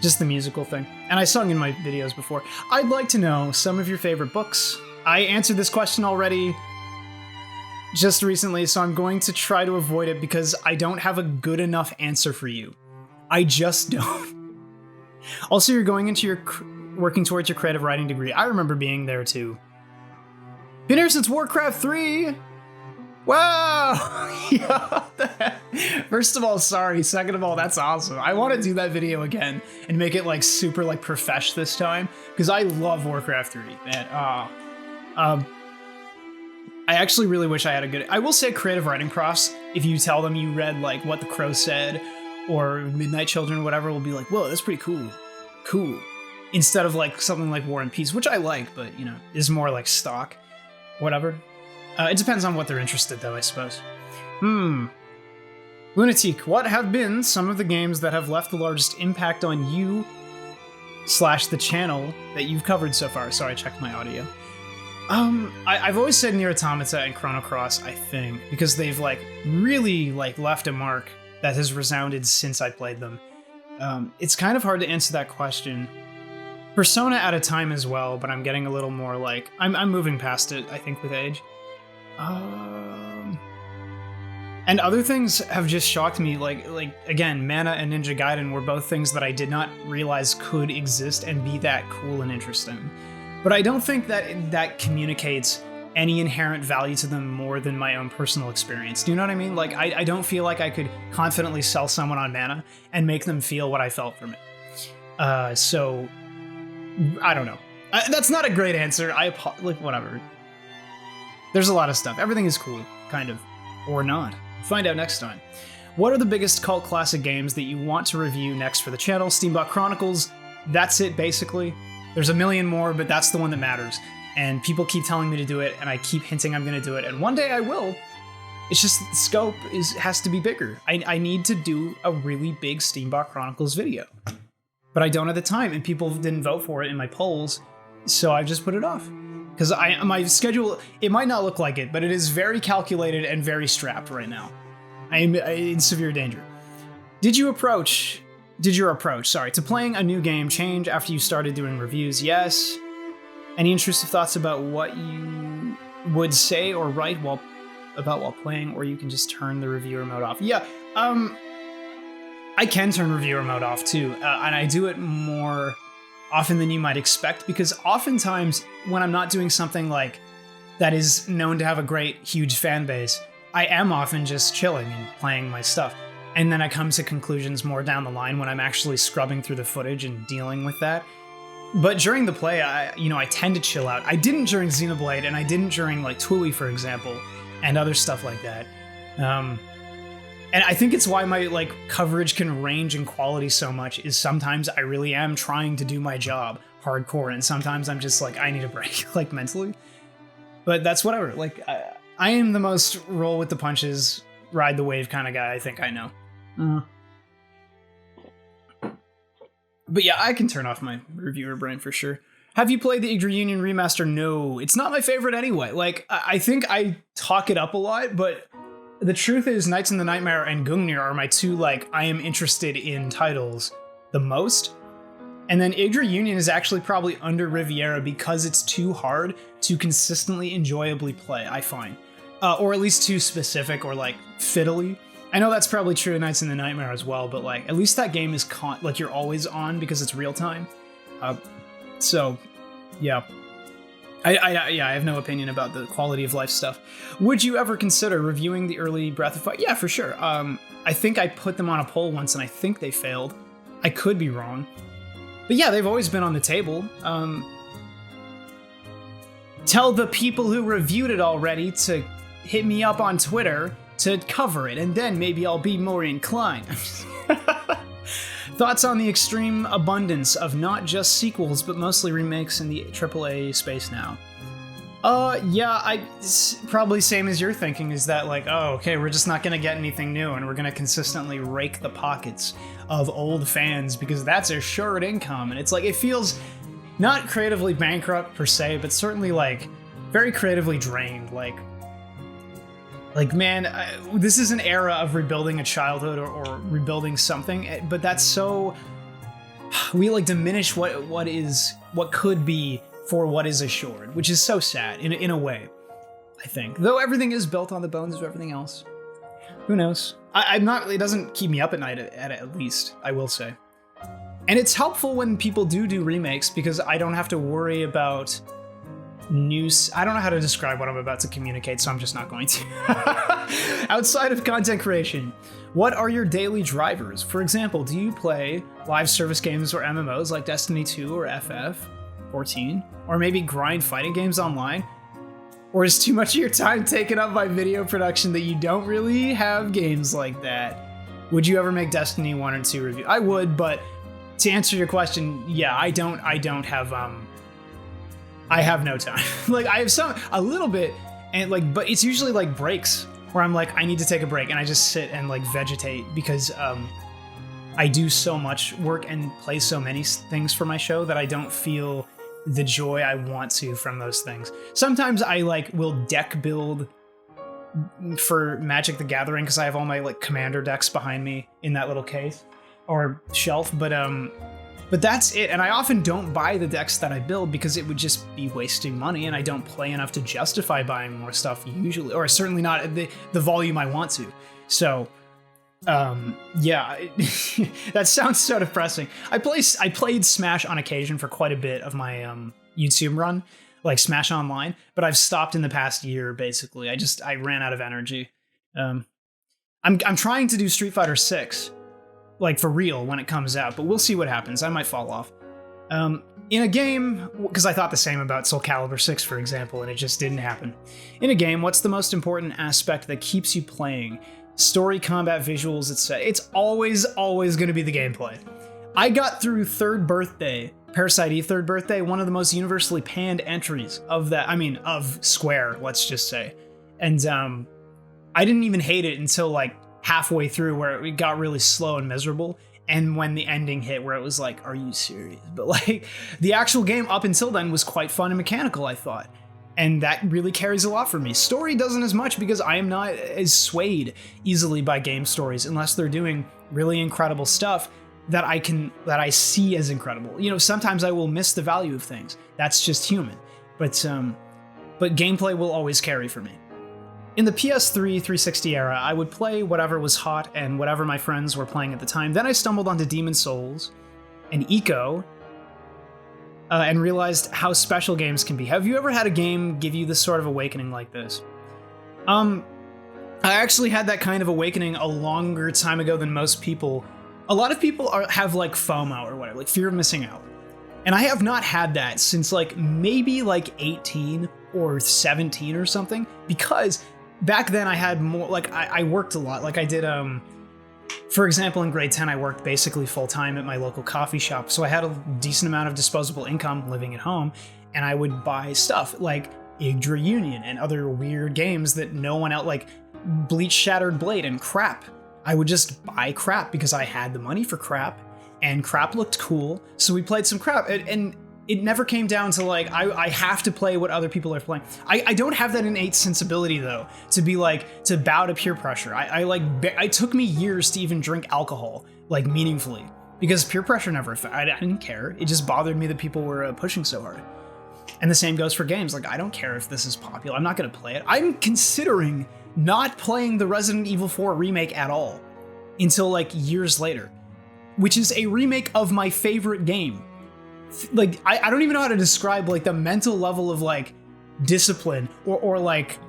Just the musical thing. And I sung in my videos before. I'd like to know some of your favorite books. I answered this question already just recently, so I'm going to try to avoid it because I don't have a good enough answer for you. I just don't. Also, you're going into working towards your creative writing degree. I remember being there too. Been here since Warcraft 3! Wow! Yeah, what the heck? First of all, sorry. Second of all, that's awesome. I want to do that video again and make it super profesh this time, because I love Warcraft 3, man. I actually really wish I had a good... I will say creative writing profs, if you tell them you read What the Crow Said or Midnight Children or whatever, will be like, whoa, that's pretty cool. Cool. Instead of something like War and Peace, which I like, but is more stock. Whatever. It depends on what they're interested, though, I suppose. Lunatique, what have been some of the games that have left the largest impact on you / the channel that you've covered so far? Sorry, I checked my audio. I've always said Nier Automata and Chrono Cross, I think, because they've really left a mark that has resounded since I played them. It's kind of hard to answer that question. Persona at a time as well, but I'm getting a little more I'm moving past it, I think, with age. And other things have just shocked me, again, Mana and Ninja Gaiden were both things that I did not realize could exist and be that cool and interesting. But I don't think that communicates any inherent value to them more than my own personal experience. Do you know what I mean? I don't feel like I could confidently sell someone on Mana and make them feel what I felt from it. So, I don't know. That's not a great answer. Whatever. There's a lot of stuff. Everything is cool, kind of. Or not. Find out next time. What are the biggest cult classic games that you want to review next for the channel? Steambot Chronicles, that's it, basically. There's a million more, but that's the one that matters. And people keep telling me to do it, and I keep hinting I'm going to do it, and one day I will. It's just the scope has to be bigger. I need to do a really big Steambot Chronicles video. But I don't have the time, and people didn't vote for it in my polls, so I've just put it off. Because my schedule, it might not look like it, but it is very calculated and very strapped right now. I am in severe danger. Did your approach, to playing a new game change after you started doing reviews? Yes. Any intrusive thoughts about what you would say or write while playing, or you can just turn the reviewer mode off? Yeah, I can turn reviewer mode off too, and I do it more often than you might expect, because oftentimes when I'm not doing something that is known to have a great, huge fan base, I am often just chilling and playing my stuff. And then I come to conclusions more down the line when I'm actually scrubbing through the footage and dealing with that. But during the play, I tend to chill out. I didn't during Xenoblade, and I didn't during Twiwi, for example, and other stuff like that. And I think it's why my coverage can range in quality so much, is sometimes I really am trying to do my job hardcore, and sometimes I'm just I need a break, mentally. But that's whatever. I am the most roll with the punches, ride the wave kind of guy I think I know. But yeah, I can turn off my reviewer brain for sure. Have you played the Yggdra Union remaster? No, it's not my favorite anyway. I think I talk it up a lot, but the truth is Nights in the Nightmare and Gungnir are my two, I am interested in titles the most. And then Yggdra Union is actually probably under Riviera because it's too hard to consistently enjoyably play, I find. Or at least too specific or, fiddly. I know that's probably true of Nights in the Nightmare as well, but, at least that game is, you're always on because it's real time. So, yeah. Yeah, I have no opinion about the quality of life stuff. Would you ever consider reviewing the early Breath of Fire? Yeah, for sure. I think I put them on a poll once and I think they failed. I could be wrong. But yeah, they've always been on the table. Tell the people who reviewed it already to hit me up on Twitter to cover it, and then maybe I'll be more inclined. Thoughts on the extreme abundance of not just sequels, but mostly remakes in the AAA space now? Yeah, probably same as you're thinking, is that like, oh, okay, we're just not gonna get anything new, and we're gonna consistently rake the pockets of old fans because that's a assured income, and it's like, it feels not creatively bankrupt per se, but certainly like very creatively drained. Like man, this is an era of rebuilding a childhood or rebuilding something, but that's so, we like diminish what could be for what is assured, which is so sad in a way, I think. Though everything is built on the bones of everything else. Who knows? I'm not, it doesn't keep me up at night at least, I will say. And it's helpful when people do remakes because I don't have to worry about news. I don't know how to describe what I'm about to communicate, so I'm just not going to. Outside of content creation, what are your daily drivers? For example, do you play live service games or MMOs like Destiny 2 or FF14? Or maybe grind fighting games online? Or is too much of your time taken up by video production that you don't really have games like that? Would you ever make Destiny 1 or 2 review? I would, but to answer your question, yeah, I don't have I have no time. Like I have a little bit, and like, but it's usually like breaks where I'm like, I need to take a break, and I just sit and like vegetate because I do so much work and play so many things for my show that I don't feel the joy I want to from those things. Sometimes I like will deck build for Magic the Gathering because I have all my like commander decks behind me in that little case or shelf, but that's it, and I often don't buy the decks that I build because it would just be wasting money, and I don't play enough to justify buying more stuff usually, or certainly not at the volume I want to. So, yeah, that sounds so depressing. I played Smash on occasion for quite a bit of my YouTube run, like Smash Online, but I've stopped in the past year, basically. I ran out of energy. I'm trying to do Street Fighter 6. Like for real when it comes out, but we'll see what happens. I might fall off. In a game, because I thought the same about Soul Calibur 6, for example, and it just didn't happen. In a game, what's the most important aspect that keeps you playing? Story, combat, visuals, etc. It's always going to be the gameplay. I got through Parasite Eve Third Birthday, one of the most universally panned entries of Square, let's just say. And I didn't even hate it until like halfway through where it got really slow and miserable, and when the ending hit where it was like, are you serious? But like the actual game up until then was quite fun and mechanical, I thought, and that really carries a lot for me. Story doesn't as much because I am not as swayed easily by game stories unless they're doing really incredible stuff that I see as incredible. You know, sometimes I will miss the value of things. That's just human. But gameplay will always carry for me. In the PS3 360 era, I would play whatever was hot and whatever my friends were playing at the time. Then I stumbled onto Demon's Souls and Eco and realized how special games can be. Have you ever had a game give you this sort of awakening like this? I actually had that kind of awakening a longer time ago than most people. A lot of people have like FOMO or whatever, like fear of missing out. And I have not had that since like maybe like 18 or 17 or something, because back then I had more, like I worked a lot. Like I did, for example, in grade 10, I worked basically full time at my local coffee shop. So I had a decent amount of disposable income living at home, and I would buy stuff like Yggdra Union and other weird games that no one else, like Bleach Shattered Blade and crap. I would just buy crap because I had the money for crap, and crap looked cool. So we played some crap, and it never came down to like, I have to play what other people are playing. I don't have that innate sensibility though, to be like, to bow to peer pressure. It took me years to even drink alcohol, like meaningfully, because peer pressure never, I didn't care. It just bothered me that people were pushing so hard. And the same goes for games. Like, I don't care if this is popular. I'm not gonna play it. I'm considering not playing the Resident Evil 4 remake at all until like years later, which is a remake of my favorite game. like I don't even know how to describe like the mental level of like discipline or like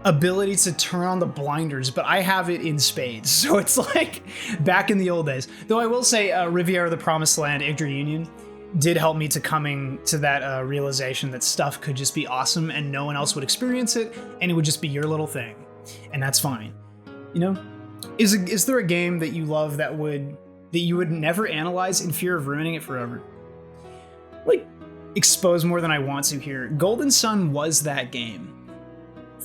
ability to turn on the blinders, but I have it in spades. So it's like back in the old days. Though I will say Riviera the Promised Land, Yggdra Union did help me to coming to that realization that stuff could just be awesome and no one else would experience it, and it would just be your little thing. And that's fine. You know? Is there a game that you love that you would never analyze in fear of ruining it forever? Like, expose more than I want to here. Golden Sun was that game.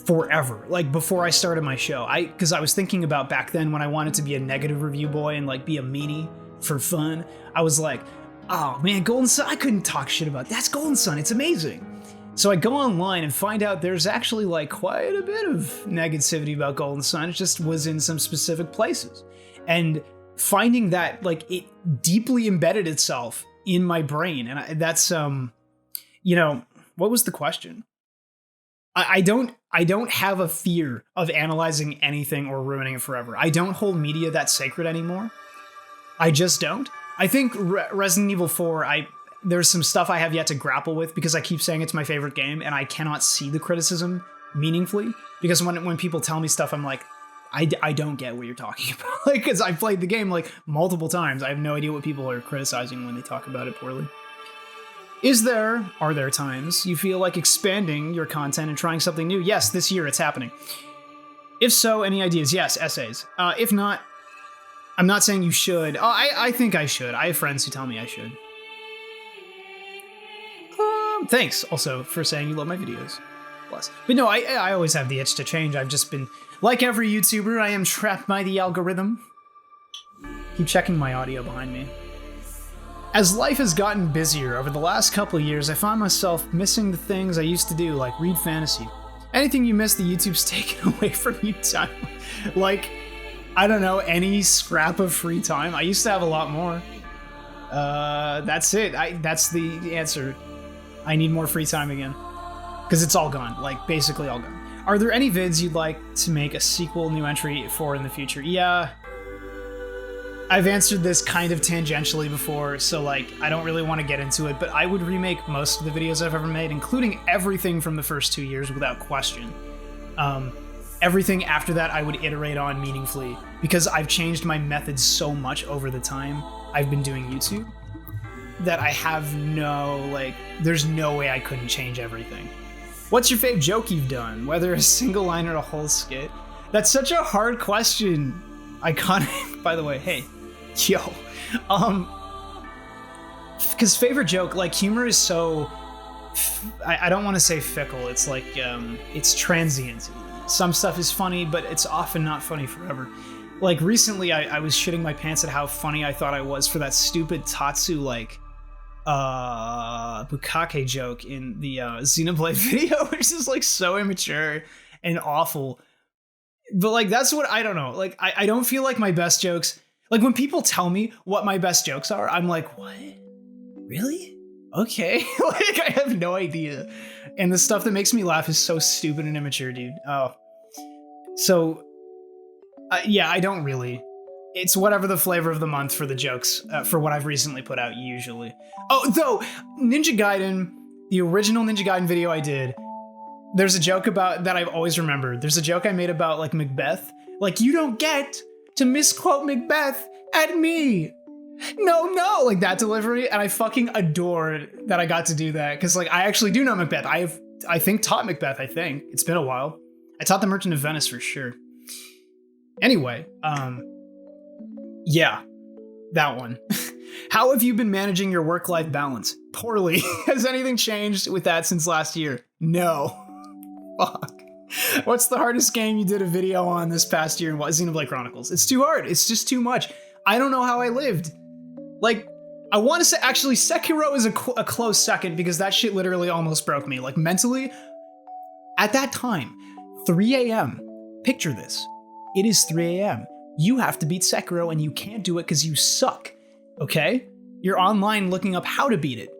Forever. Like, before I started my show. Because I was thinking about back then when I wanted to be a negative review boy and like be a meanie for fun. I was like, oh man, Golden Sun, I couldn't talk shit about that. That's Golden Sun, it's amazing. So I go online and find out there's actually like quite a bit of negativity about Golden Sun. It just was in some specific places. And finding that like it deeply embedded itself in my brain. And that's, you know, what was the question? I don't have a fear of analyzing anything or ruining it forever. I don't hold media that sacred anymore. I just don't. I think Resident Evil 4, there's some stuff I have yet to grapple with because I keep saying it's my favorite game and I cannot see the criticism meaningfully, because when people tell me stuff, I'm like, I don't get what you're talking about. Like, because I've played the game like multiple times. I have no idea what people are criticizing when they talk about it poorly. Are there times you feel like expanding your content and trying something new? Yes, this year it's happening. If so, any ideas? Yes, essays. If not, I'm not saying you should. Oh, I think I should. I have friends who tell me I should. Thanks also for saying you love my videos. Bless. But no, I always have the itch to change. I've just been, like every YouTuber, I am trapped by the algorithm. Keep checking my audio behind me. As life has gotten busier over the last couple of years, I find myself missing the things I used to do, like read fantasy. Anything you miss, the YouTube's taken away from you time. Like, I don't know, any scrap of free time. I used to have a lot more. That's it. That's the answer. I need more free time again. Because it's all gone, like basically all gone. Are there any vids you'd like to make a sequel new entry for in the future? Yeah. I've answered this kind of tangentially before, so like, I don't really want to get into it, but I would remake most of the videos I've ever made, including everything from the first 2 years without question. Everything after that I would iterate on meaningfully, because I've changed my methods so much over the time I've been doing YouTube, that I have no, like, there's no way I couldn't change everything. What's your fave joke you've done? Whether a single line or a whole skit? That's such a hard question. Iconic, by the way, hey. Yo, because favorite joke, like humor is so, I don't want to say fickle, it's like, it's transient. Some stuff is funny, but it's often not funny forever. Like recently I was shitting my pants at how funny I thought I was for that stupid Tatsu, like, Bukake joke in the Xenoblade video, which is like so immature and awful. But like, that's what, I don't know, like, I don't feel like my best jokes, like when people tell me what my best jokes are, I'm like, what? Really? Okay. Like, I have no idea. And the stuff that makes me laugh is so stupid and immature, dude. Oh. So, yeah, I don't really. It's whatever the flavor of the month for the jokes, for what I've recently put out, usually. Oh, though, Ninja Gaiden, the original Ninja Gaiden video I did, there's a joke about, that I've always remembered. There's a joke I made about, like, Macbeth. Like, you don't get to misquote Macbeth at me. No, like that delivery. And I fucking adored that I got to do that. Cause like, I actually do know Macbeth. I think taught Macbeth, I think. It's been a while. I taught the Merchant of Venice for sure. Anyway, yeah, that one. How have you been managing your work-life balance? Poorly. Has anything changed with that since last year? No. Fuck. What's the hardest game you did a video on this past year? And what? Xenoblade Chronicles. It's too hard. It's just too much. I don't know how I lived. Like, I want to say, actually, Sekiro is a close second because that shit literally almost broke me. Like, mentally, at that time, 3 a.m. Picture this. It is 3 a.m. You have to beat Sekiro and you can't do it because you suck. Okay? You're online looking up how to beat it.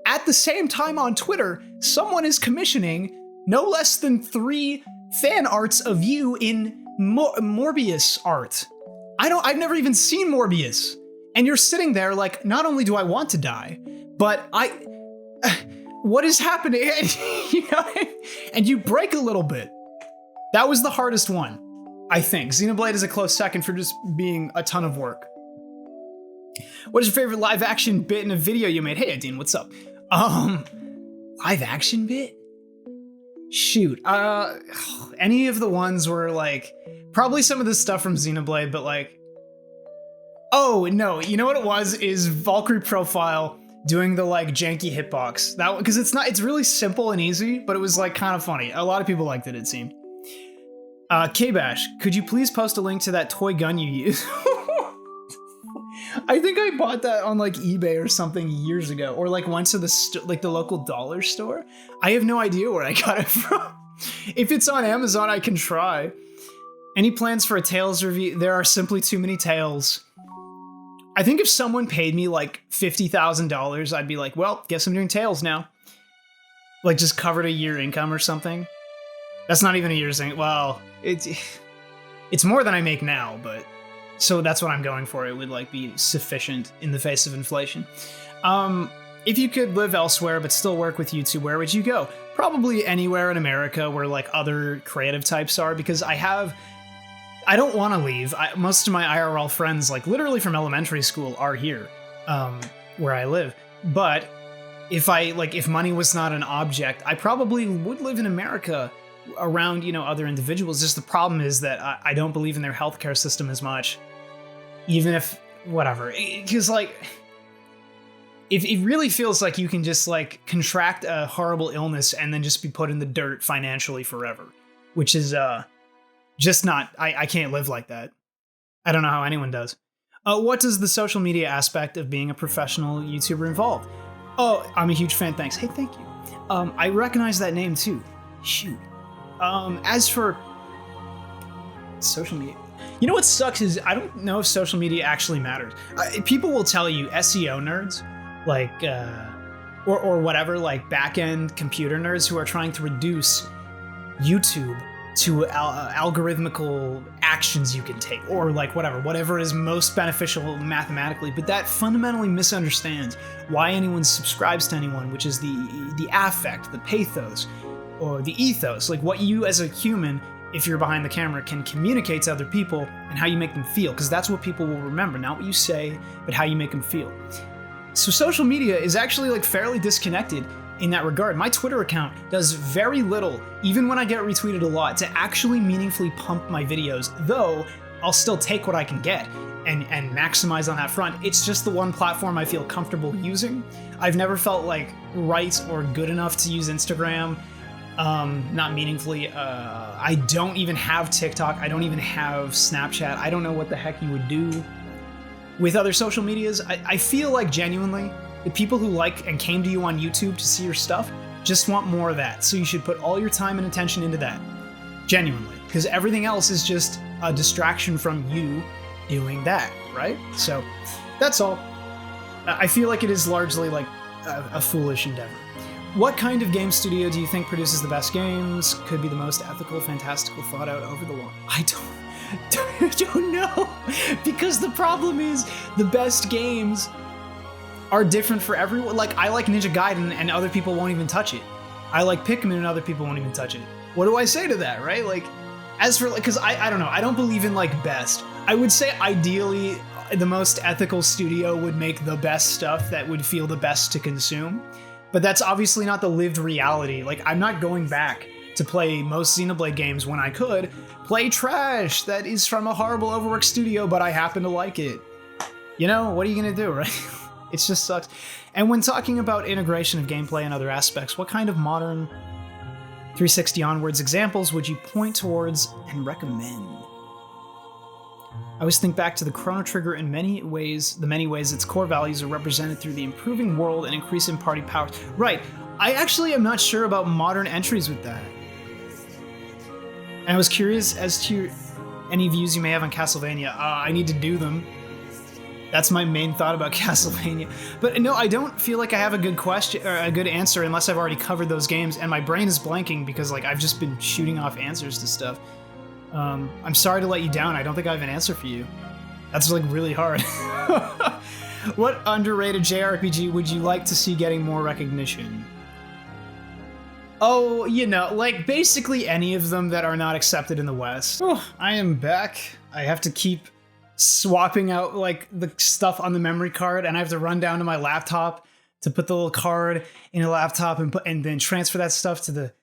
At the same time on Twitter, someone is commissioning no less than 3 fan arts of you in Morbius art. I've never even seen Morbius. And you're sitting there like, not only do I want to die, But what is happening? You know, and you break a little bit. That was the hardest one, I think. Xenoblade is a close second for just being a ton of work. What is your favorite live action bit in a video you made? Hey, Dean, what's up? Live action bit? Shoot, any of the ones where like, probably some of the stuff from Xenoblade, but like, oh no, you know what it was? Is Valkyrie Profile doing the like janky hitbox. That because it's really simple and easy, but it was like kind of funny. A lot of people liked it, it seemed. KBash, could you please post a link to that toy gun you use? I think I bought that on like eBay or something years ago, or like went to the the local dollar store. I have no idea where I got it from. If it's on Amazon, I can try. Any plans for a Tales review? There are simply too many Tales. I think if someone paid me like $50,000, I'd be like, well, guess I'm doing Tales now. Like just covered a year income or something. That's not even a year's income. Well, it's more than I make now, but so that's what I'm going for. It would like be sufficient in the face of inflation. If you could live elsewhere but still work with YouTube, where would you go? Probably anywhere in America where like other creative types are, because I don't want to leave. Most of my IRL friends, like literally from elementary school, are here, where I live. But if money was not an object, I probably would live in America around, other individuals. Just the problem is that I don't believe in their healthcare system as much, even if whatever. Because like, if it really feels like you can just like contract a horrible illness and then just be put in the dirt financially forever, which is just not. I can't live like that. I don't know how anyone does. What does the social media aspect of being a professional YouTuber involve? Oh, I'm a huge fan. Thanks. Hey, thank you. I recognize that name too. Shoot. As for social media, what sucks is I don't know if social media actually matters. People will tell you, SEO nerds, like, or whatever, like back-end computer nerds who are trying to reduce YouTube to algorithmical actions you can take, or like whatever is most beneficial mathematically. But that fundamentally misunderstands why anyone subscribes to anyone, which is the affect, the pathos, or the ethos, like what you as a human, if you're behind the camera, can communicate to other people and how you make them feel, because that's what people will remember, not what you say, but how you make them feel. So social media is actually like fairly disconnected in that regard. My Twitter account does very little, even when I get retweeted a lot, to actually meaningfully pump my videos, though I'll still take what I can get and maximize on that front. It's just the one platform I feel comfortable using. I've never felt like right or good enough to use Instagram. Not meaningfully. I don't even have TikTok. I don't even have Snapchat. I don't know what the heck you would do with other social medias. I feel like genuinely the people who like and came to you on YouTube to see your stuff just want more of that. So you should put all your time and attention into that. Genuinely. Because everything else is just a distraction from you doing that, right? So that's all. I feel like it is largely like a foolish endeavor. What kind of game studio do you think produces the best games? Could be the most ethical, fantastical, thought out, over the wall. I don't know. Because the problem is the best games are different for everyone. Like, I like Ninja Gaiden and other people won't even touch it. I like Pikmin and other people won't even touch it. What do I say to that, right? Like, as for, like, because I don't know. I don't believe in, like, best. I would say ideally the most ethical studio would make the best stuff that would feel the best to consume. But that's obviously not the lived reality. Like, I'm not going back to play most Xenoblade games when I could play trash that is from a horrible overworked studio, but I happen to like it. What are you gonna do, right? It just sucks. And when talking about integration of gameplay and other aspects, what kind of modern 360 onwards examples would you point towards and recommend? I always think back to the Chrono Trigger in many ways. The many ways its core values are represented through the improving world and increasing party powers. Right. I actually am not sure about modern entries with that. And I was curious as to any views you may have on Castlevania. I need to do them. That's my main thought about Castlevania. But no, I don't feel like I have a good question or a good answer unless I've already covered those games, and my brain is blanking because like I've just been shooting off answers to stuff. I'm sorry to let you down. I don't think I have an answer for you. That's like really hard. What underrated JRPG would you like to see getting more recognition? Oh, you know, like basically any of them that are not accepted in the West. Oh, I am back. I have to keep swapping out like the stuff on the memory card, and I have to run down to my laptop to put the little card in a laptop and then transfer that stuff to the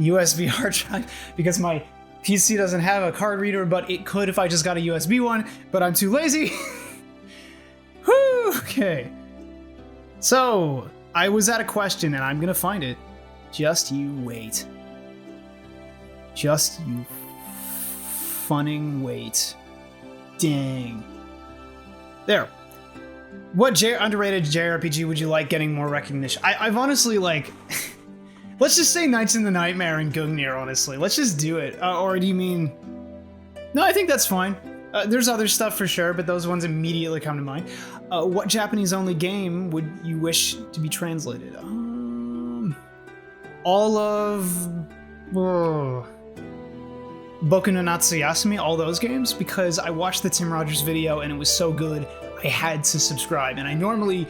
USB hard drive because my PC doesn't have a card reader, but it could if I just got a USB one, but I'm too lazy. Whew, okay. So, I was at a question and I'm gonna find it. Just you wait. Just you funning wait. Dang. There. What underrated JRPG would you like getting more recognition? I've honestly, like... let's just say Nights in the Nightmare and Gungnir, honestly. Let's just do it. Or do you mean... No, I think that's fine. There's other stuff for sure, but those ones immediately come to mind. What Japanese-only game would you wish to be translated? All of... Boku no Natsuyasumi, all those games, because I watched the Tim Rogers video and it was so good, I had to subscribe. And I normally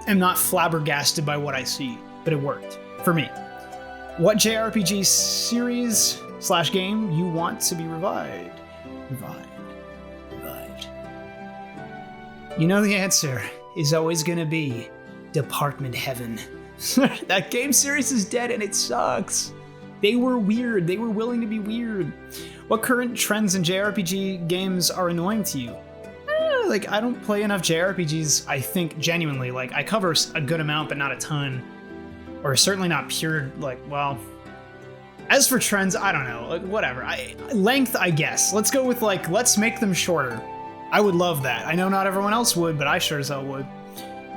am not flabbergasted by what I see, but it worked for me. What JRPG series / game you want to be revived? Revived. You know the answer is always gonna be Department Heaven. That game series is dead and it sucks. They were weird. They were willing to be weird. What current trends in JRPG games are annoying to you? Like, I don't play enough JRPGs, I think, genuinely. Like, I cover a good amount, but not a ton. Or certainly not pure, like, well... As for trends, I don't know. Like, whatever. Length, I guess. Let's go with, like, let's make them shorter. I would love that. I know not everyone else would, but I sure as hell would.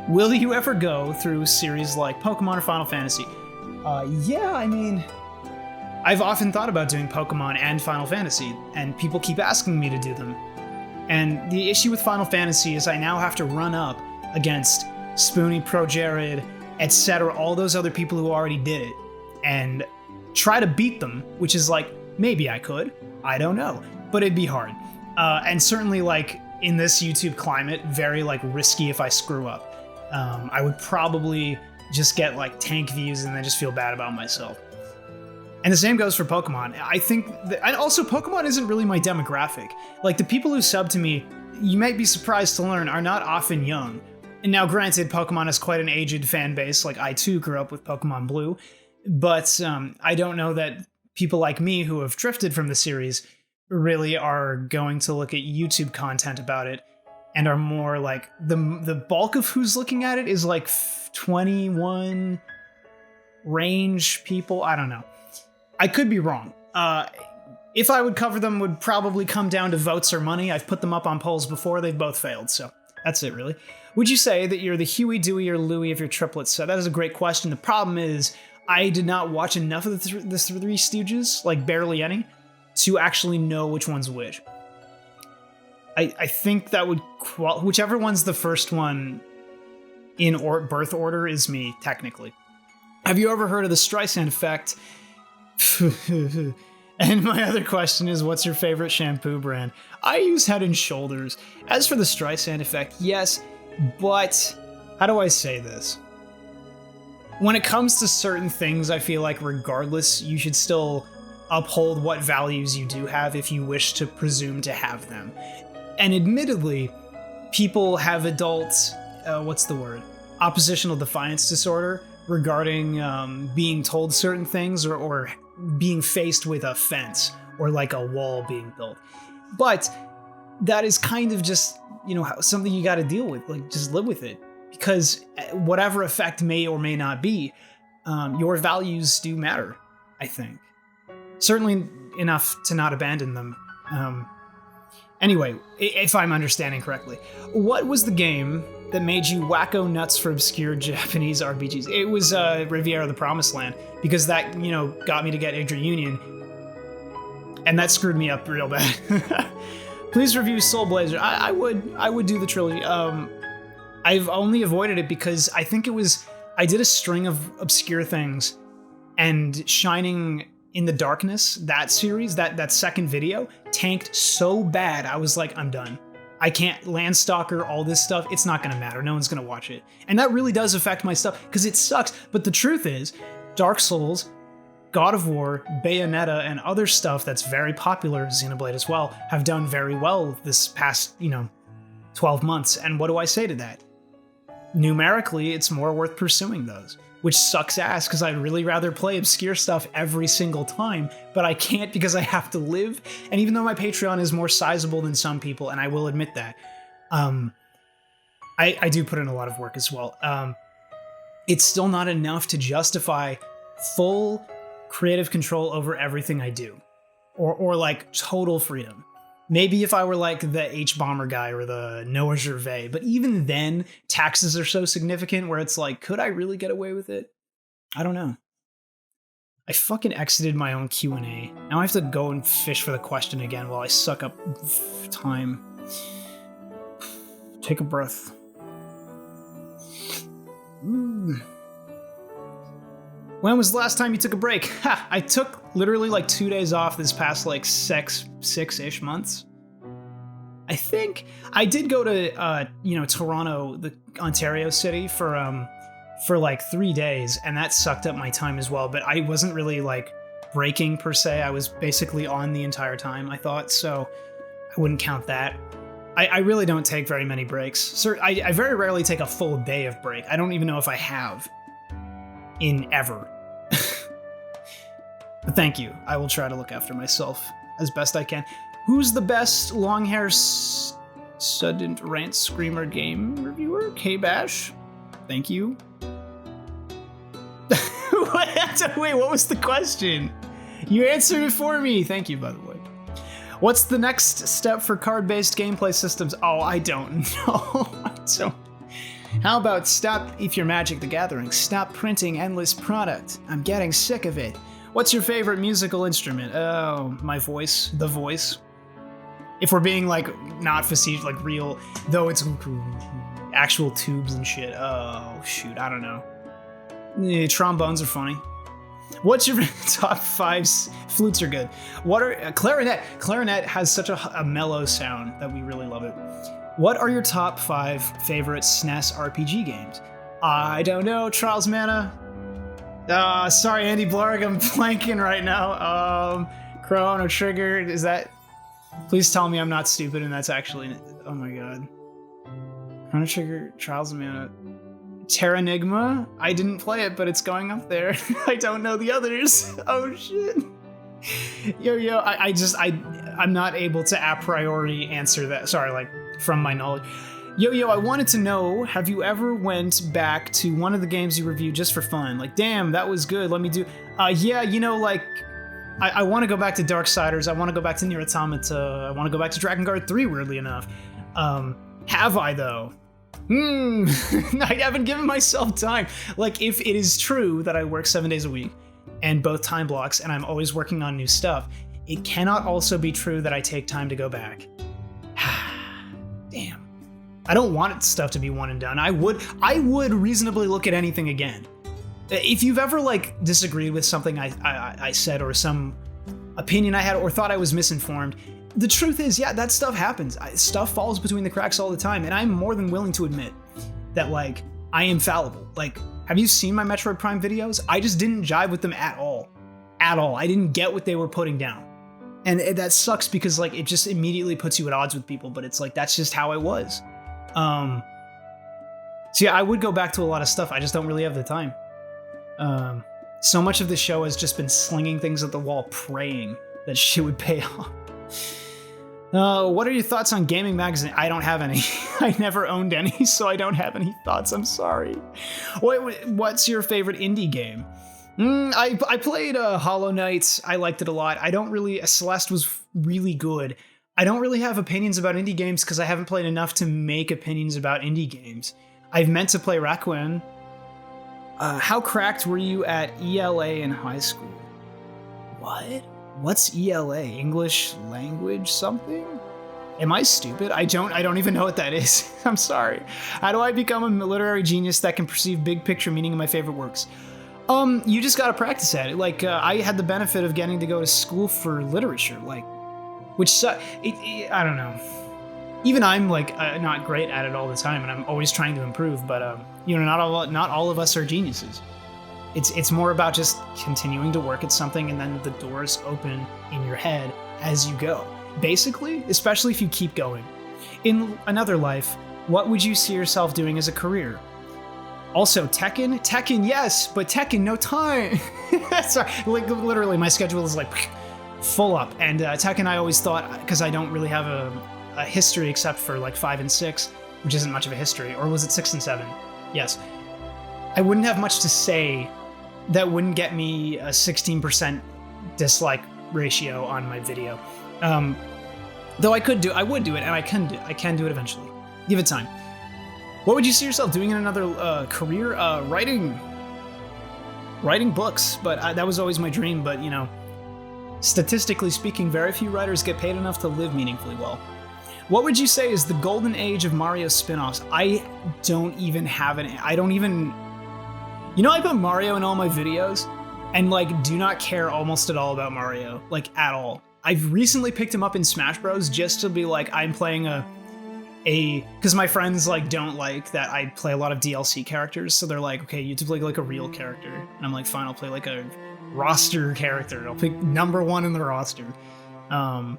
Will you ever go through series like Pokemon or Final Fantasy? Yeah, I mean... I've often thought about doing Pokemon and Final Fantasy, and people keep asking me to do them. And the issue with Final Fantasy is I now have to run up against Spoonie, Pro Jared, etc., all those other people who already did it, and try to beat them, which is like, maybe I could, I don't know, but it'd be hard. And certainly, like, in this YouTube climate, very, like, risky if I screw up. I would probably just get, like, tank views and then just feel bad about myself. And the same goes for Pokemon. I think and also Pokemon isn't really my demographic. Like, the people who sub to me, you might be surprised to learn, are not often young. And now, granted, Pokemon is quite an aged fan base. Like, I too grew up with Pokemon Blue. But I don't know that people like me who have drifted from the series really are going to look at YouTube content about it and are more like, the bulk of who's looking at it is like 21 range people. I don't know. I could be wrong. If I would cover them, would probably come down to votes or money. I've put them up on polls before. They've both failed, so that's it, really. Would you say that you're the Huey, Dewey, or Louie of your triplets? So that is a great question. The problem is, I did not watch enough of the Three Stooges, like barely any, to actually know which one's which. I think that would... whichever one's the first one in birth order is me, technically. Have you ever heard of the Streisand effect? And my other question is, what's your favorite shampoo brand? I use Head & Shoulders. As for the Streisand effect, yes, but how do I say this? When it comes to certain things, I feel like regardless, you should still uphold what values you do have if you wish to presume to have them. And admittedly, people have adult, oppositional defiance disorder regarding being told certain things or being faced with a fence or like a wall being built. But that is kind of just, something you got to deal with. Like, just live with it. Because whatever effect may or may not be, your values do matter, I think. Certainly enough to not abandon them. Anyway, if I'm understanding correctly, what was the game that made you wacko nuts for obscure Japanese RPGs? It was Riviera the Promised Land, because that, got me to get Idra Union, and that screwed me up real bad. Please review Soul Blazer. I would do the trilogy. I've only avoided it because I think I did a string of obscure things, and Shining in the Darkness, that series, that second video, tanked so bad, I was like, I'm done. I can't Landstalker, all this stuff. It's not gonna matter. No one's gonna watch it. And that really does affect my stuff because it sucks. But the truth is, Dark Souls, God of War, Bayonetta, and other stuff that's very popular, Xenoblade as well, have done very well this past, 12 months. And what do I say to that? Numerically, it's more worth pursuing those, which sucks ass because I'd really rather play obscure stuff every single time, but I can't because I have to live. And even though my Patreon is more sizable than some people, and I will admit that, I do put in a lot of work as well. It's still not enough to justify full creative control over everything I do, or like total freedom. Maybe if I were like the H-Bomber guy or the Noah Gervais, but even then, taxes are so significant where it's like, could I really get away with it? I don't know. I fucking exited my own Q&A. Now I have to go and fish for the question again while I suck up time. Take a breath. When was the last time you took a break? Ha! I took literally like 2 days off this past like six-ish months. I think I did go to Toronto, the Ontario city, for like 3 days, and that sucked up my time as well. But I wasn't really like breaking per se. I was basically on the entire time, I thought, so I wouldn't count that. I really don't take very many breaks. Sir, I very rarely take a full day of break. I don't even know if I have in ever. But thank you. I will try to look after myself as best I can. Who's the best long hair sudden rant screamer game reviewer? KBash? Thank you. Wait, what was the question? You answered it for me. Thank you, by the way. What's the next step for card-based gameplay systems? Oh, I don't know. How about stop If You're Magic the Gathering? Stop printing endless product. I'm getting sick of it. What's your favorite musical instrument? Oh, my voice. The voice. If we're being like not facetious, like real, though it's actual tubes and shit. Oh, shoot. I don't know. Trombones are funny. What's your top 5? Flutes are good. What are clarinet? Clarinet has such a mellow sound that we really love it. What are your top 5 favorite SNES RPG games? I don't know. Trials Mana. Sorry, Andy Blarg, I'm blanking right now. Chrono Trigger. Is that? Please tell me I'm not stupid and that's actually. Oh my god. Chrono Trigger, Trials Mana. Terranigma. I didn't play it, but it's going up there. I don't know the others. Oh shit. I'm not able to a priori answer that. Sorry, like from my knowledge. I wanted to know, have you ever went back to one of the games you reviewed just for fun? Like, damn, that was good. Let me do. Yeah, I want to go back to Darksiders. I want to go back to Nier Automata. I want to go back to Dragon Guard 3, weirdly enough. Have I, though? I haven't given myself time. Like, if it is true that I work 7 days a week and both time blocks and I'm always working on new stuff, it cannot also be true that I take time to go back. Damn. I don't want stuff to be one and done. I would reasonably look at anything again. If you've ever like disagreed with something I said or some opinion I had or thought I was misinformed, the truth is, yeah, that stuff happens. Stuff falls between the cracks all the time, and I'm more than willing to admit that like I am fallible. Like, have you seen my Metroid Prime videos? I just didn't jive with them at all. At all. I didn't get what they were putting down. And that sucks because like it just immediately puts you at odds with people, but it's like that's just how I was. So yeah, I would go back to a lot of stuff. I just don't really have the time. So much of the show has just been slinging things at the wall, praying that shit would pay off. What are your thoughts on Gaming Magazine? I don't have any. I never owned any, so I don't have any thoughts. I'm sorry. What's your favorite indie game? I played Hollow Knight. I liked it a lot. Celeste was really good. I don't really have opinions about indie games because I haven't played enough to make opinions about indie games. I've meant to play Requiem. How cracked were you at ELA in high school? What? What's ELA? English language something? Am I stupid? I don't even know what that is. I'm sorry. How do I become a literary genius that can perceive big picture meaning in my favorite works? You just gotta practice at it. Like, I had the benefit of getting to go to school for literature, like, which I don't know. even I'm like not great at it all the time, and I'm always trying to improve. But you know, not all of us are geniuses. It's more about just continuing to work at something, and then the doors open in your head as you go. Basically, especially if you keep going. In another life, what would you see yourself doing as a career? Also, Tekken, yes, but Tekken, no time. Sorry, like literally, my schedule is like full up. And Tekken, I always thought, because I don't really have a history except for like 5 and 6, which isn't much of a history, or was it 6 and 7? Yes. I wouldn't have much to say that wouldn't get me a 16% dislike ratio on my video. Though I would do it, and I can do it eventually. Give it time. What would you see yourself doing in another career? Writing books, but that was always my dream. But you know, statistically speaking, very few writers get paid enough to live meaningfully well. What would you say is the golden age of Mario spin-offs? I don't even have an. I don't even. You know, I put Mario in all my videos, and like do not care almost at all about Mario, like at all. I've recently picked him up in Smash Bros. Just to be like, I'm playing because my friends like don't like that I play a lot of DLC characters, so they're like, okay, you have to play like a real character, and I'm like, fine, I'll play like a roster character. I'll pick number 1 in the roster. But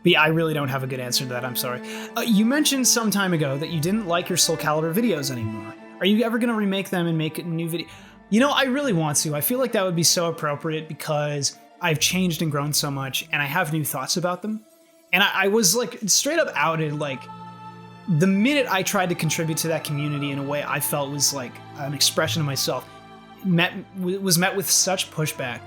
yeah, I really don't have a good answer to that. I'm sorry. You mentioned some time ago that you didn't like your Soul Calibur videos anymore. Are you ever gonna remake them and make a new video? You know, I really want to. I feel like that would be so appropriate because I've changed and grown so much, and I have new thoughts about them. And I was like straight up outed, like the minute I tried to contribute to that community in a way I felt was like an expression of myself, was met with such pushback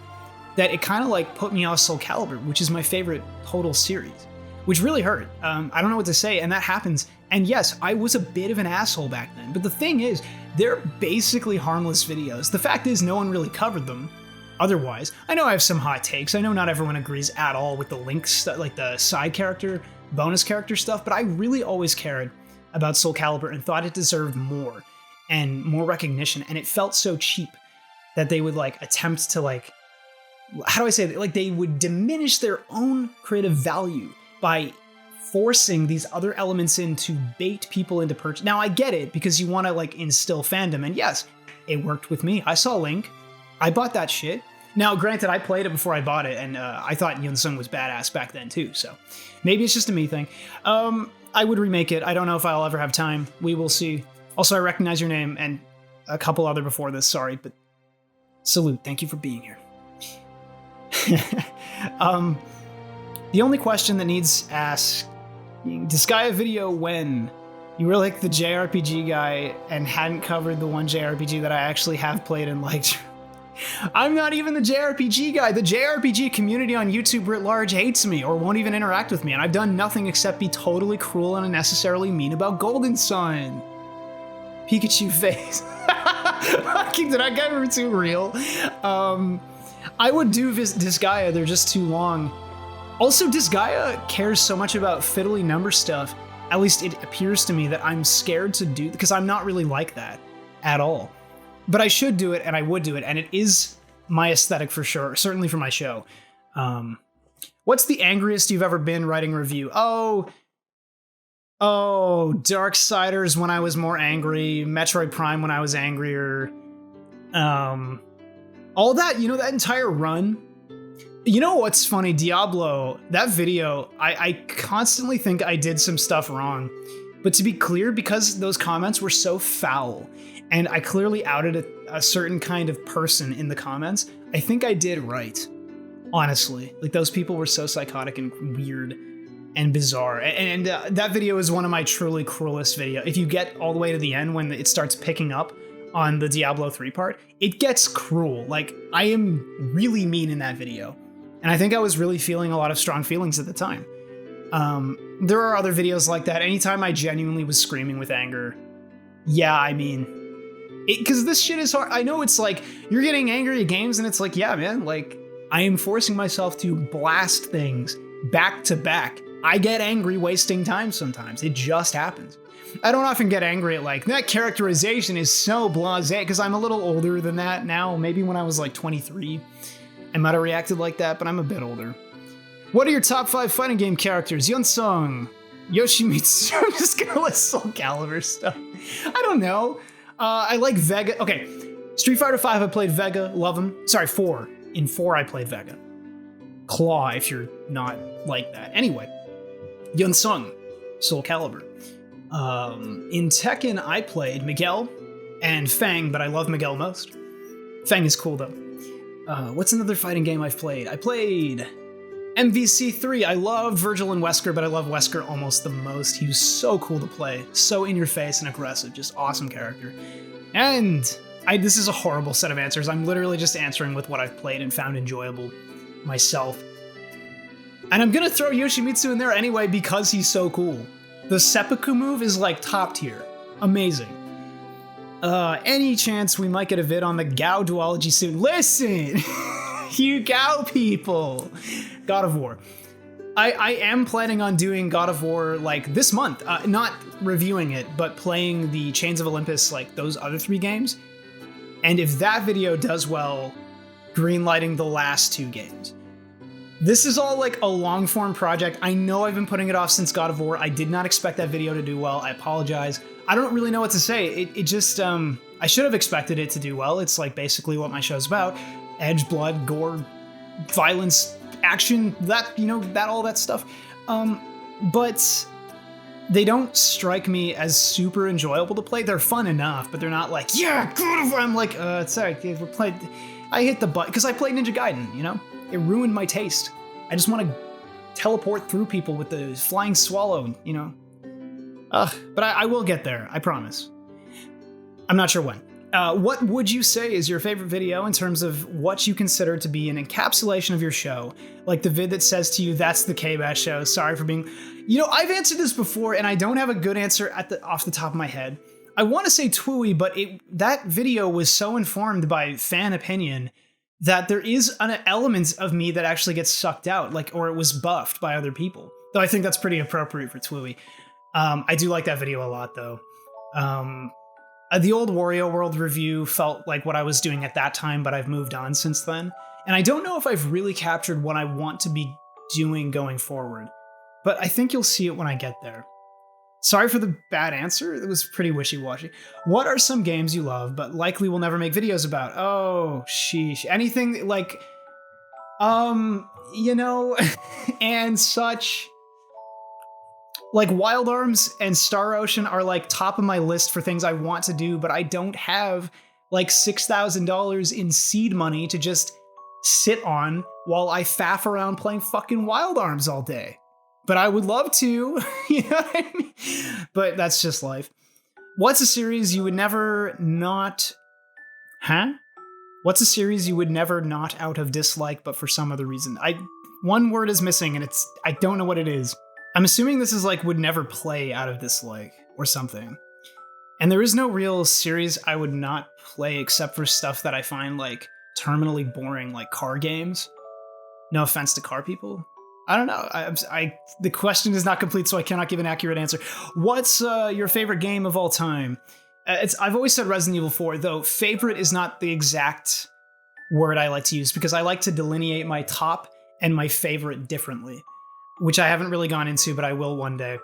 that it kind of like put me off Soul Calibur, which is my favorite total series, which really hurt. I don't know what to say, and that happens. And yes, I was a bit of an asshole back then, but the thing is, they're basically harmless videos. The fact is, no one really covered them. Otherwise, I know I have some hot takes. I know not everyone agrees at all with the links, like the side character, bonus character stuff, but I really always cared about Soul Calibur and thought it deserved more and more recognition. And it felt so cheap that they would like attempt to like, how do I say that? Like they would diminish their own creative value by forcing these other elements in to bait people into purchase. Now I get it because you want to like instill fandom, and yes, it worked with me. I saw Link. I bought that shit. Now, granted, I played it before I bought it, and I thought Yunsung was badass back then too, so maybe it's just a me thing. I would remake it. I don't know if I'll ever have time. We will see. Also, I recognize your name and a couple other before this, sorry, but salute. Thank you for being here. The only question that needs asked, Disgaea video when? You were like the JRPG guy and hadn't covered the one JRPG that I actually have played and liked. I'm not even the JRPG guy. The JRPG community on YouTube writ large hates me or won't even interact with me, and I've done nothing except be totally cruel and unnecessarily mean about Golden Sun. Pikachu face. Did I get too real? I would do Disgaea, they're just too long. Also, Disgaea cares so much about fiddly number stuff, at least it appears to me, that I'm scared to do, because I'm not really like that at all. But I should do it, and I would do it, and it is my aesthetic for sure, certainly for my show. What's the angriest you've ever been writing a review? Oh, Darksiders when I was more angry, Metroid Prime when I was angrier. All that, you know, that entire run. You know what's funny? Diablo, that video, I constantly think I did some stuff wrong. But to be clear, because those comments were so foul, and I clearly outed a certain kind of person in the comments, I think I did right. Honestly. Like, those people were so psychotic and weird and bizarre. And that video is one of my truly cruelest videos. If you get all the way to the end when it starts picking up on the Diablo 3 part, it gets cruel. Like, I am really mean in that video. And I think I was really feeling a lot of strong feelings at the time. There are other videos like that. Anytime I genuinely was screaming with anger, yeah, I mean, because this shit is hard. I know it's like, you're getting angry at games, and it's like, yeah, man, like, I am forcing myself to blast things back to back. I get angry wasting time sometimes. It just happens. I don't often get angry at like, that characterization is so blasé, because I'm a little older than that now. Maybe when I was like 23, I might have reacted like that, but I'm a bit older. What are your top 5 fighting game characters? Yunsung, Yoshimitsu. I'm just gonna list Soul Calibur stuff. I don't know. I like Vega. Okay, Street Fighter V, I played Vega, love him. Sorry, 4. In 4, I played Vega. Claw, if you're not like that. Anyway, Yun Sung, Soul Calibur. In Tekken, I played Miguel and Fang, but I love Miguel most. Fang is cool, though. What's another fighting game I've played? I played MVC3. I love Virgil and Wesker, but I love Wesker almost the most. He was so cool to play. So in your face and aggressive. Just awesome character. And this is a horrible set of answers. I'm literally just answering with what I've played and found enjoyable myself. And I'm gonna throw Yoshimitsu in there anyway because he's so cool. The seppuku move is like top tier. Amazing. Any chance we might get a vid on the Gao duology soon? Listen, you Gao people. God of War. I am planning on doing God of War like this month. Not reviewing it, but playing the Chains of Olympus, like those other 3 games. And if that video does well, greenlighting the last 2 games. This is all like a long form project. I know I've been putting it off since God of War. I did not expect that video to do well. I apologize. I don't really know what to say. It just, I should have expected it to do well. It's like basically what my show's about. Edge, blood, gore, violence, action, that, you know, that, all that stuff. But they don't strike me as super enjoyable to play. They're fun enough, but they're not like, yeah, God of War. I'm like, sorry, we're playing. I hit the button because I played Ninja Gaiden, you know? It ruined my taste. I just want to teleport through people with the flying swallow, you know? But I will get there, I promise. I'm not sure when. What would you say is your favorite video in terms of what you consider to be an encapsulation of your show? Like the vid that says to you, that's the KBash show, sorry for being... You know, I've answered this before and I don't have a good answer off the top of my head. I want to say Twooey, but that video was so informed by fan opinion that there is an element of me that actually gets sucked out, like, or it was buffed by other people. Though I think that's pretty appropriate for Twooey. I do like that video a lot, though. The old Wario World review felt like what I was doing at that time, but I've moved on since then. And I don't know if I've really captured what I want to be doing going forward. But I think you'll see it when I get there. Sorry for the bad answer. It was pretty wishy-washy. What are some games you love, but likely will never make videos about? Oh, sheesh. Anything like, you know, and such. Like Wild Arms and Star Ocean are like top of my list for things I want to do, but I don't have like $6,000 in seed money to just sit on while I faff around playing fucking Wild Arms all day. But I would love to, you know what I mean? But that's just life. What's a series you would never not... Huh? What's a series you would never not out of dislike, but for some other reason? One word is missing, and I don't know what it is. I'm assuming this is like would never play out of dislike, or something. And there is no real series I would not play except for stuff that I find like terminally boring, like car games. No offense to car people. I don't know. The question is not complete, so I cannot give an accurate answer. What's your favorite game of all time? I've always said Resident Evil 4, though favorite is not the exact word I like to use because I like to delineate my top and my favorite differently, which I haven't really gone into, but I will one day.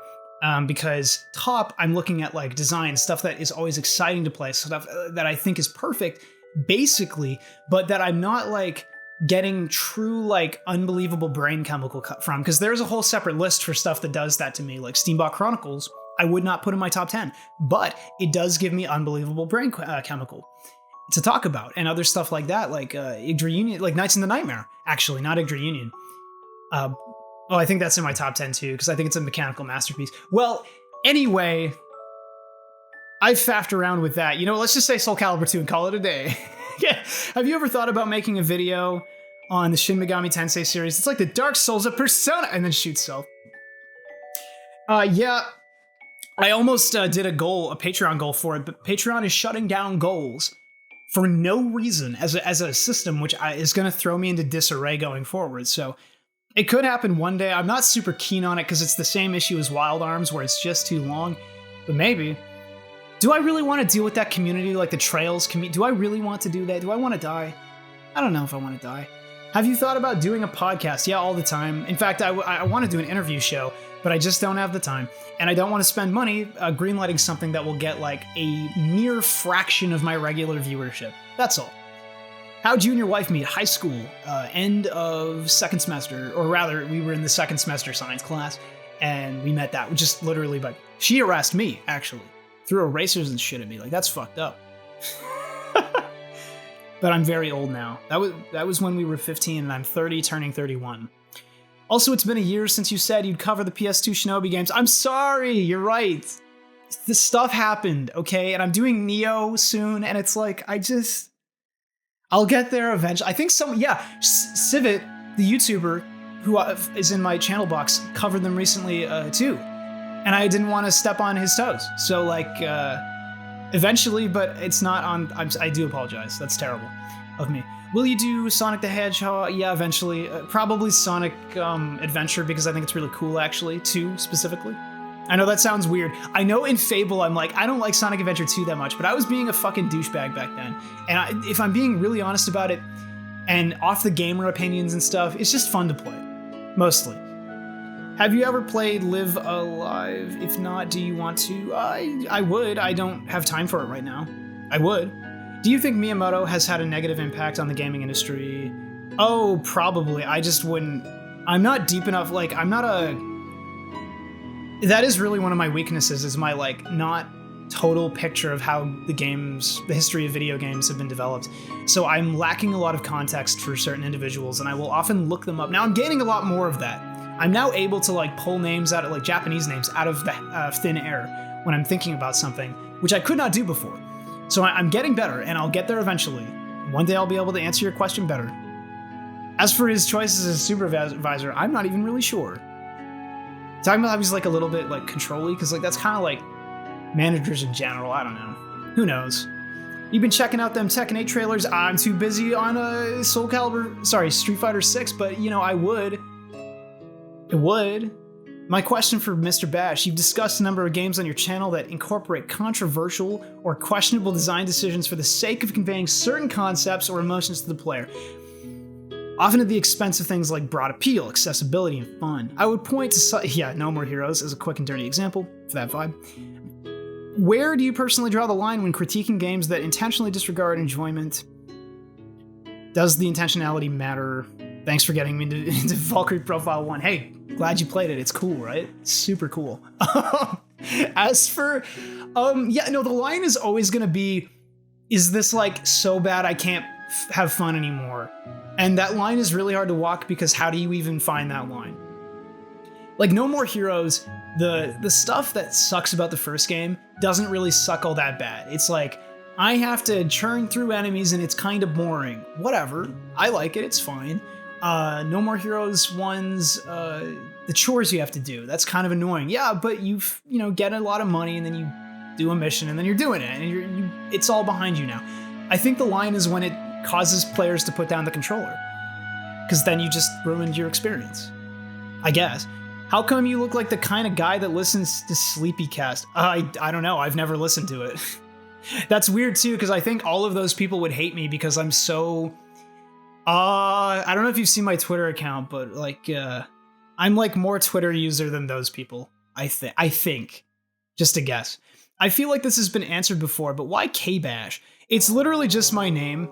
Because top, I'm looking at like design, stuff that is always exciting to play, stuff that I think is perfect, basically, but that I'm not like getting true like unbelievable brain chemical cut from, because there's a whole separate list for stuff that does that to me, like Steambot Chronicles I would not put in my top 10, but it does give me unbelievable brain chemical to talk about, and other stuff like that, like Yggdra Union, like Knights in the Nightmare, actually, not Yggdra Union. I think that's in my top 10 too, because I think it's a mechanical masterpiece. Well, anyway, I've faffed around with that. You know, let's just say Soul Calibur 2 and call it a day. Yeah. Have you ever thought about making a video on the Shin Megami Tensei series? It's like the Dark Souls of Persona, and then shoot self. Yeah, I almost did a Patreon goal for it, but Patreon is shutting down goals for no reason as a system, which is going to throw me into disarray going forward. So it could happen one day. I'm not super keen on it because it's the same issue as Wild Arms, where it's just too long, but maybe. Do I really want to deal with that community, like the Trails community? Do I really want to do that? Do I want to die? I don't know if I want to die. Have you thought about doing a podcast? Yeah, all the time. In fact, I want to do an interview show, but I just don't have the time. And I don't want to spend money greenlighting something that will get like a mere fraction of my regular viewership. That's all. How'd you and your wife meet? High school, end of second semester, or rather, we were in the second semester science class, and we met that just literally by. She harassed me, actually. Threw erasers and shit at me. Like, that's fucked up. But I'm very old now. That was when we were 15, and I'm 30, turning 31. Also, it's been a year since you said you'd cover the PS2 Shinobi games. I'm sorry, you're right. This stuff happened, okay? And I'm doing Neo soon, and it's like, I'll get there eventually. I think Civet, the YouTuber, who is in my channel box, covered them recently, too. And I didn't want to step on his toes. So, like, eventually, but it's not on. I do apologize. That's terrible of me. Will you do Sonic the Hedgehog? Yeah, eventually. Probably Sonic Adventure, because I think it's really cool, actually, 2 specifically. I know that sounds weird. I know in Fable, I'm like, I don't like Sonic Adventure 2 that much, but I was being a fucking douchebag back then. And if I'm being really honest about it, and off the gamer opinions and stuff, it's just fun to play. Mostly. Have you ever played Live Alive? If not, do you want to? I would. I don't have time for it right now. I would. Do you think Miyamoto has had a negative impact on the gaming industry? Oh, probably. I just wouldn't. I'm not deep enough. Like, I'm not a. That is really one of my weaknesses, is my, like, not total picture of how the history of video games have been developed. So I'm lacking a lot of context for certain individuals, and I will often look them up. Now I'm gaining a lot more of that. I'm now able to, like, pull names out of, like, Japanese names out of the thin air when I'm thinking about something, which I could not do before. So I'm getting better, and I'll get there eventually. One day I'll be able to answer your question better. As for his choices as a supervisor, I'm not even really sure. Talking about how he's, like, a little bit, like, control-y, because, like, that's kind of like managers in general. I don't know. Who knows? You've been checking out them Tekken 8 trailers. I'm too busy on Street Fighter 6, but, you know, I would. It would. My question for Mr. Bash, you've discussed a number of games on your channel that incorporate controversial or questionable design decisions for the sake of conveying certain concepts or emotions to the player, often at the expense of things like broad appeal, accessibility, and fun. I would point to No More Heroes as a quick and dirty example for that vibe. Where do you personally draw the line when critiquing games that intentionally disregard enjoyment? Does the intentionality matter? Thanks for getting me into Valkyrie Profile 1. Hey, glad you played it. It's cool, right? It's super cool. As for, the line is always gonna be, is this, like, so bad I can't have fun anymore? And that line is really hard to walk, because how do you even find that line? Like, No More Heroes, the stuff that sucks about the first game doesn't really suck all that bad. It's like, I have to churn through enemies and it's kind of boring. Whatever. I like it. It's fine. No More Heroes 1's the chores you have to do. That's kind of annoying. Yeah, but you get a lot of money and then you do a mission and then you're doing it and it's all behind you now. I think the line is when it causes players to put down the controller, because then you just ruined your experience, I guess. How come you look like the kind of guy that listens to Sleepycast? I don't know. I've never listened to it. That's weird too, because I think all of those people would hate me because I'm so... I don't know if you've seen my Twitter account, but like, I'm like more Twitter user than those people. I think. Just a guess. I feel like this has been answered before, but why KBash? It's literally just my name.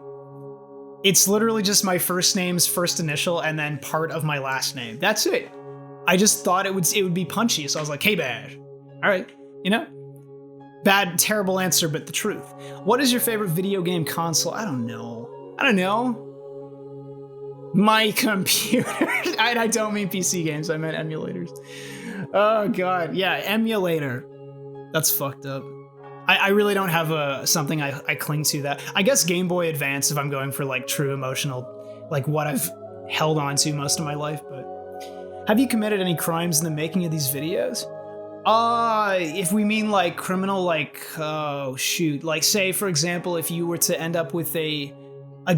It's literally just my first name's first initial and then part of my last name. That's it. I just thought it would be punchy, so I was like, KBash. All right, Bad, terrible answer, but the truth. What is your favorite video game console? I don't know. My computer. I don't mean PC games, I meant emulators. Oh god, yeah, emulator. That's fucked up. I really don't have something I cling to that. I guess Game Boy Advance if I'm going for like true emotional, like what I've held on to most of my life, but... Have you committed any crimes in the making of these videos? If we mean like criminal, like, oh shoot, like say for example, if you were to end up with a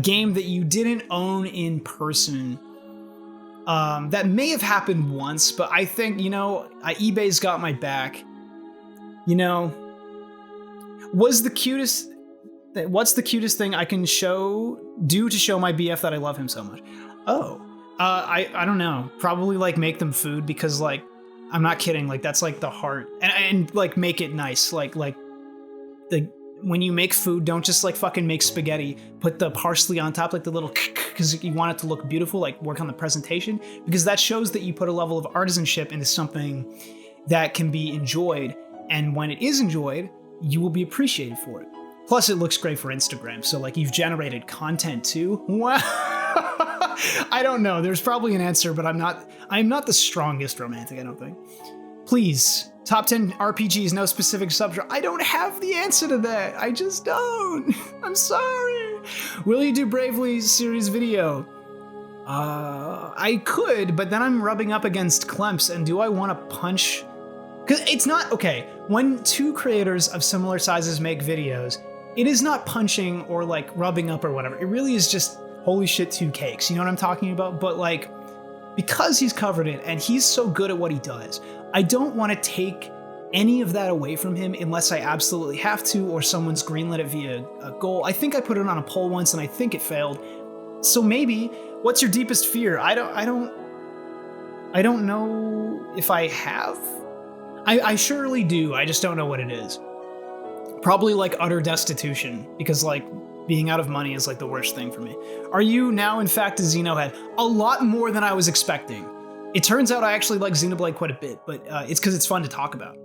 game that you didn't own in person, that may have happened once, but I think, eBay's got my back. What's the cutest thing I can do to show my BF that I love him so much? Oh, I don't know. Probably like make them food because like I'm not kidding. Like that's like the heart and like make it nice. Like the when you make food, don't just like fucking make spaghetti. Put the parsley on top, like the little because you want it to look beautiful. Like work on the presentation because that shows that you put a level of artisanship into something that can be enjoyed. And when it is enjoyed, you will be appreciated for it. Plus, it looks great for Instagram. So like you've generated content too. Wow. I don't know. There's probably an answer, but I'm not the strongest romantic, I don't think. Please, top 10 RPGs, no specific subgenre. I don't have the answer to that. I just don't. I'm sorry. Will you do Bravely series video? I could, but then I'm rubbing up against Clemps, and do I want to punch? Because it's not, okay, when two creators of similar sizes make videos, it is not punching or like rubbing up or whatever. It really is just holy shit, two cakes. You know what I'm talking about? But like, because he's covered it and he's so good at what he does, I don't want to take any of that away from him unless I absolutely have to or someone's greenlit it via a goal. I think I put it on a poll once and I think it failed. So maybe, what's your deepest fear? I don't know if I have. I surely do. I just don't know what it is. Probably like utter destitution, because like being out of money is like the worst thing for me. Are you now in fact a Xenohead? A lot more than I was expecting. It turns out I actually like Xenoblade quite a bit, but it's because it's fun to talk about.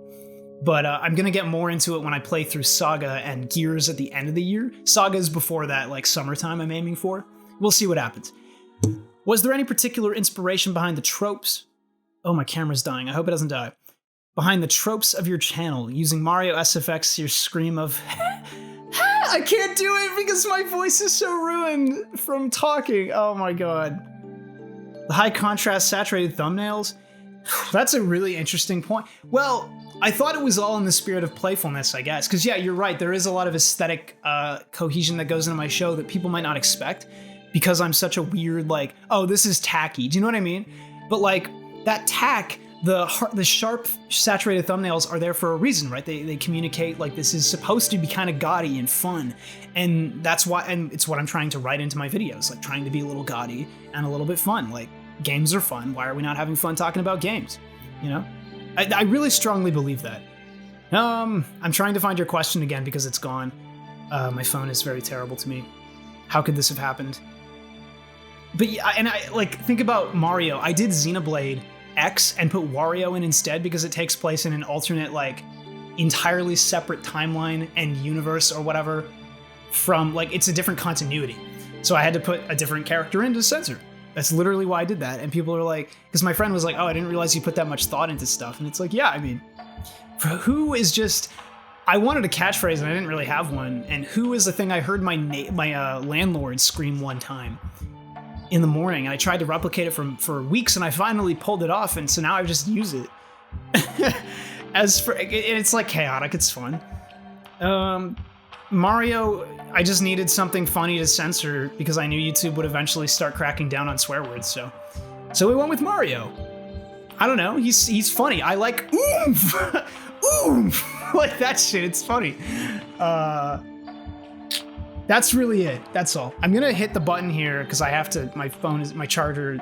But I'm gonna get more into it when I play through Saga and Gears at the end of the year. Saga's before that, like summertime I'm aiming for. We'll see what happens. Was there any particular inspiration behind the tropes? Oh, my camera's dying. I hope it doesn't die. Behind the tropes of your channel, using Mario SFX, your scream of I can't do it because my voice is so ruined from talking. Oh my god. The high contrast saturated thumbnails? That's a really interesting point. Well, I thought it was all in the spirit of playfulness, I guess. Because yeah, you're right, there is a lot of aesthetic cohesion that goes into my show that people might not expect because I'm such a weird, like, oh, this is tacky. Do you know what I mean? But like, that tack, the sharp saturated thumbnails are there for a reason, right? They communicate like this is supposed to be kind of gaudy and fun, and that's why, and it's what I'm trying to write into my videos, like trying to be a little gaudy and a little bit fun. Like, games are fun. Why are we not having fun talking about games? You know, I really strongly believe that. I'm trying to find your question again because it's gone. My phone is very terrible to me. How could this have happened? But yeah, and I like think about Mario. I did Xenoblade X and put Wario in instead because it takes place in an alternate, like, entirely separate timeline and universe or whatever from, like, it's a different continuity. So I had to put a different character in to censor. That's literally why I did that. And people are like, because my friend was like, oh, I didn't realize you put that much thought into stuff. And it's like, yeah, I mean, who is just, I wanted a catchphrase and I didn't really have one. And who is the thing I heard my landlord scream one time in the morning, and I tried to replicate it for weeks, and I finally pulled it off, and so now I just use it. As for, it's like chaotic, it's fun. Mario, I just needed something funny to censor because I knew YouTube would eventually start cracking down on swear words, so we went with Mario. I don't know, he's funny. I like oomph, oomph, like that shit. It's funny. That's really it. That's all. I'm gonna hit the button here because I have to, my phone is, my charger,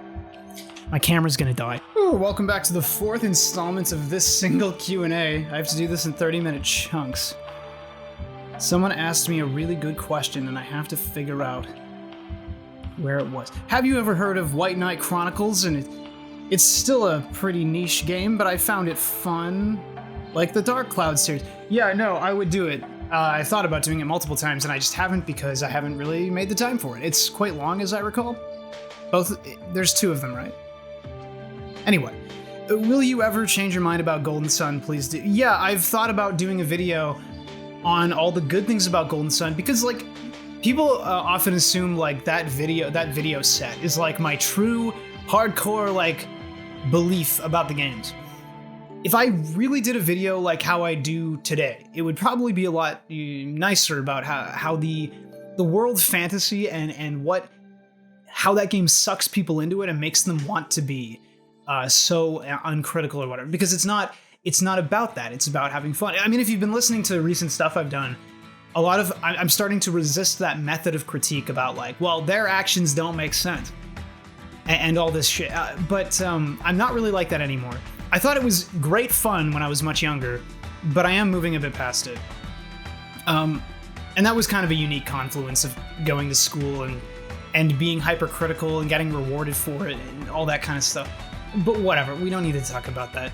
my camera's gonna die. Ooh, welcome back to the 4th installment of this single Q&A. I have to do this in 30-minute chunks. Someone asked me a really good question and I have to figure out where it was. Have you ever heard of White Knight Chronicles? And it's still a pretty niche game, but I found it fun. Like the Dark Cloud series. Yeah, no, I would do it. I thought about doing it multiple times, and I just haven't because I haven't really made the time for it. It's quite long, as I recall. There's 2 of them, right? Anyway, will you ever change your mind about Golden Sun? Please do. Yeah, I've thought about doing a video on all the good things about Golden Sun, because, like, people often assume, like, that video set is, like, my true, hardcore, like, belief about the games. If I really did a video like how I do today, it would probably be a lot nicer about how the world fantasy and how that game sucks people into it and makes them want to be so uncritical or whatever. Because it's not about that. It's about having fun. I mean, if you've been listening to recent stuff I've done, I'm starting to resist that method of critique about, like, well, their actions don't make sense. and all this shit. But I'm not really like that anymore. I thought it was great fun when I was much younger, but I am moving a bit past it. And that was kind of a unique confluence of going to school and being hypercritical and getting rewarded for it and all that kind of stuff. But whatever, we don't need to talk about that.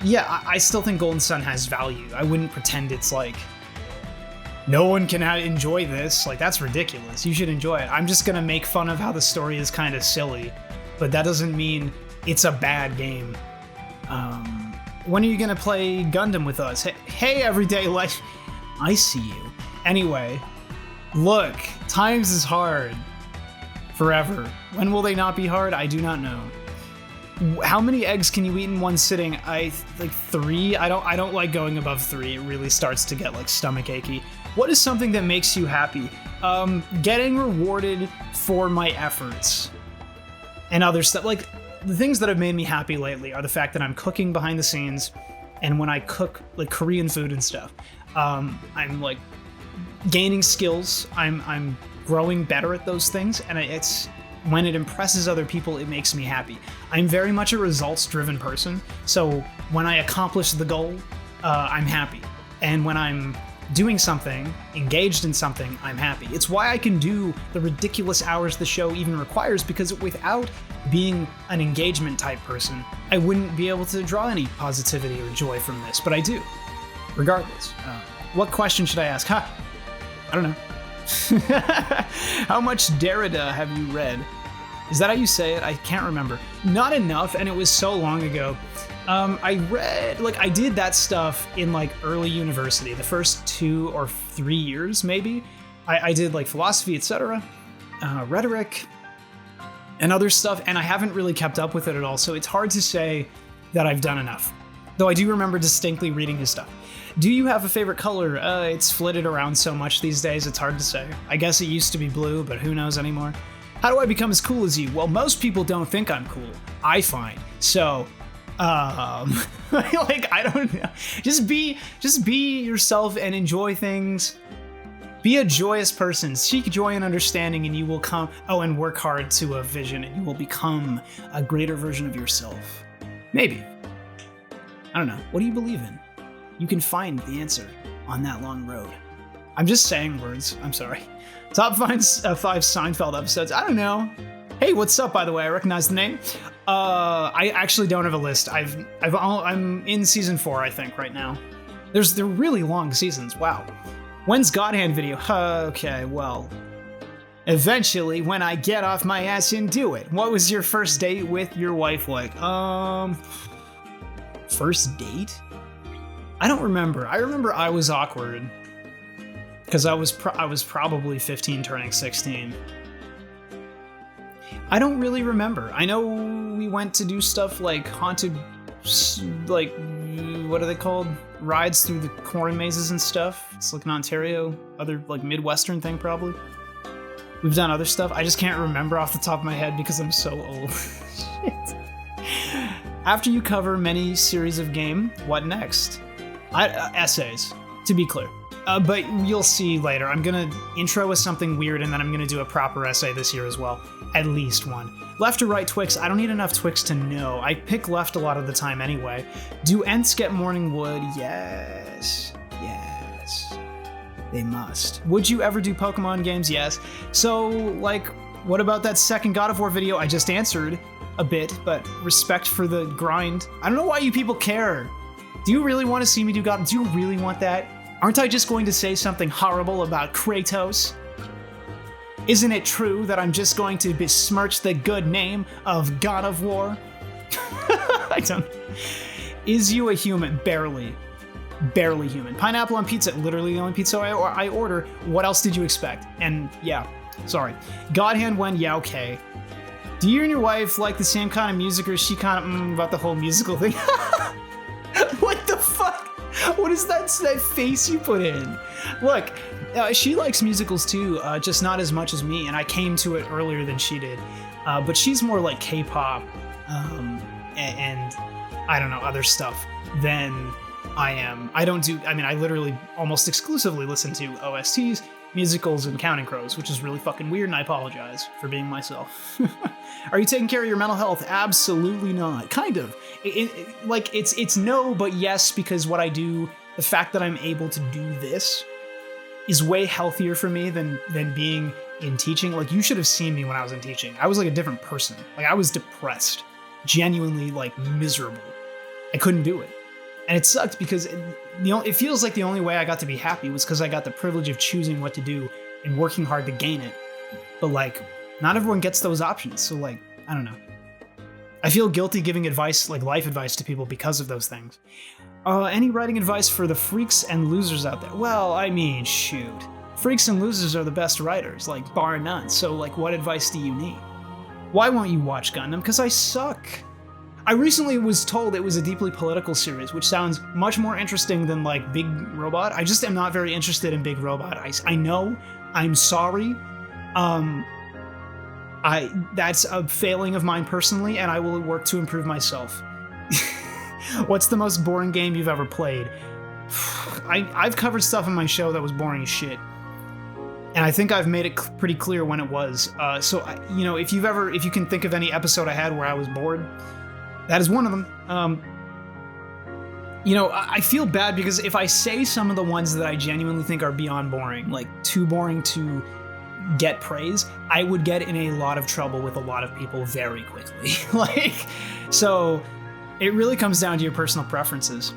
Yeah, I still think Golden Sun has value. I wouldn't pretend it's like, no one can enjoy this. Like, that's ridiculous. You should enjoy it. I'm just gonna make fun of how the story is kind of silly, but that doesn't mean it's a bad game. When are you gonna play Gundam with us? Hey, everyday life. I see you. Anyway, look, times is hard. Forever. When will they not be hard? I do not know. How many eggs can you eat in one sitting? Like 3. I don't like going above 3. It really starts to get like stomach achy. What is something that makes you happy? Getting rewarded for my efforts and other stuff. Like, the things that have made me happy lately are the fact that I'm cooking behind the scenes, and when I cook like Korean food and stuff, I'm like gaining skills. I'm growing better at those things, and it's when it impresses other people, it makes me happy. I'm very much a results-driven person, so when I accomplish the goal, I'm happy. And when I'm doing something, engaged in something, I'm happy. It's why I can do the ridiculous hours the show even requires, because without being an engagement type person, I wouldn't be able to draw any positivity or joy from this, but I do, regardless. What question should I ask? I don't know. How much Derrida have you read? Is that how you say it? I can't remember. Not enough, and it was so long ago. I read, like, I did that stuff in like early university, the first 2 or 3 years maybe. I did like philosophy, etc., rhetoric, and other stuff, and I haven't really kept up with it at all, so it's hard to say that I've done enough. Though I do remember distinctly reading his stuff. Do you have a favorite color? It's flitted around so much these days, it's hard to say. I guess it used to be blue, but who knows anymore? How do I become as cool as you? Well, most people don't think I'm cool, I find. So, like, I don't know. Just be yourself and enjoy things. Be a joyous person. Seek joy and understanding, and you will come. Oh, and work hard to a vision, and you will become a greater version of yourself. Maybe. I don't know. What do you believe in? You can find the answer on that long road. I'm just saying words. I'm sorry. Top 5 Seinfeld episodes. I don't know. Hey, what's up, by the way? I recognize the name. I actually don't have a list. I'm in season 4, I think, right now. They're really long seasons. Wow. When's God Hand video? Okay, well, eventually when I get off my ass and do it. What was your first date with your wife like? First date? I don't remember. I remember I was awkward because I was probably 15 turning 16. I don't really remember. I know we went to do stuff like haunted, like, what are they called? Rides through the corn mazes and stuff. It's like an Ontario, other like Midwestern thing probably. We've done other stuff. I just can't remember off the top of my head because I'm so old. Shit. After you cover many series of game, what next? Essays, to be clear. But you'll see later. I'm gonna intro with something weird, and then I'm gonna do a proper essay this year as well. At least one. Left or right Twix? I don't need enough Twix to know. I pick left a lot of the time anyway. Do Ents get morning wood? Yes. Yes. They must. Would you ever do Pokemon games? Yes. So, like, what about that second God of War video? I just answered a bit, but respect for the grind. I don't know why you people care. Do you really want to see me do God? Do you really want that? Aren't I just going to say something horrible about Kratos? Isn't it true that I'm just going to besmirch the good name of God of War? I don't. Is you a human? Barely. Barely human. Pineapple on pizza, literally the only pizza I order. What else did you expect? And yeah, sorry. Godhand when, yeah, okay. Do you and your wife like the same kind of music, or is she kind of about the whole musical thing? What the fuck? What is that face you put in? Look, she likes musicals too, just not as much as me, and I came to it earlier than she did. But she's more like K-pop and I don't know, other stuff than I am. I literally almost exclusively listen to OSTs, musicals and Counting Crows, which is really fucking weird, and I apologize for being myself. Are you taking care of your mental health? Absolutely not. Kind of. It's no, but yes, because what I do, the fact that I'm able to do this is way healthier for me than being in teaching. Like, you should have seen me when I was in teaching. I was like a different person. Like, I was depressed, genuinely like miserable. I couldn't do it. And it sucked because it feels like the only way I got to be happy was because I got the privilege of choosing what to do and working hard to gain it. But like, not everyone gets those options. So like, I don't know. I feel guilty giving advice, like life advice, to people because of those things. Any writing advice for the freaks and losers out there? Well, I mean, shoot. Freaks and losers are the best writers, like, bar none. So like, what advice do you need? Why won't you watch Gundam? Because I suck. I recently was told it was a deeply political series, which sounds much more interesting than like Big Robot. I just am not very interested in Big Robot. I know. I'm sorry. That's a failing of mine personally, and I will work to improve myself. What's the most boring game you've ever played? I've covered stuff on my show that was boring as shit, and I think I've made it pretty clear when it was. If you can think of any episode I had where I was bored, that is one of them. I feel bad because if I say some of the ones that I genuinely think are beyond boring, like too boring to get praise, I would get in a lot of trouble with a lot of people very quickly. So it really comes down to your personal preferences.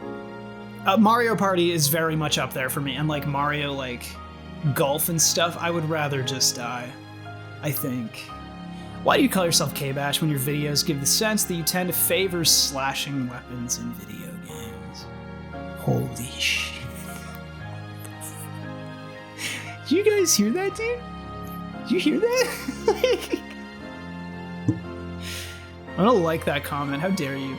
Mario Party is very much up there for me, and like Mario, like Golf and stuff, I would rather just die, I think. Why do you call yourself KBash when your videos give the sense that you tend to favor slashing weapons in video games? Holy shit. Did you guys hear that, dude? Did you hear that? I don't like that comment. How dare you?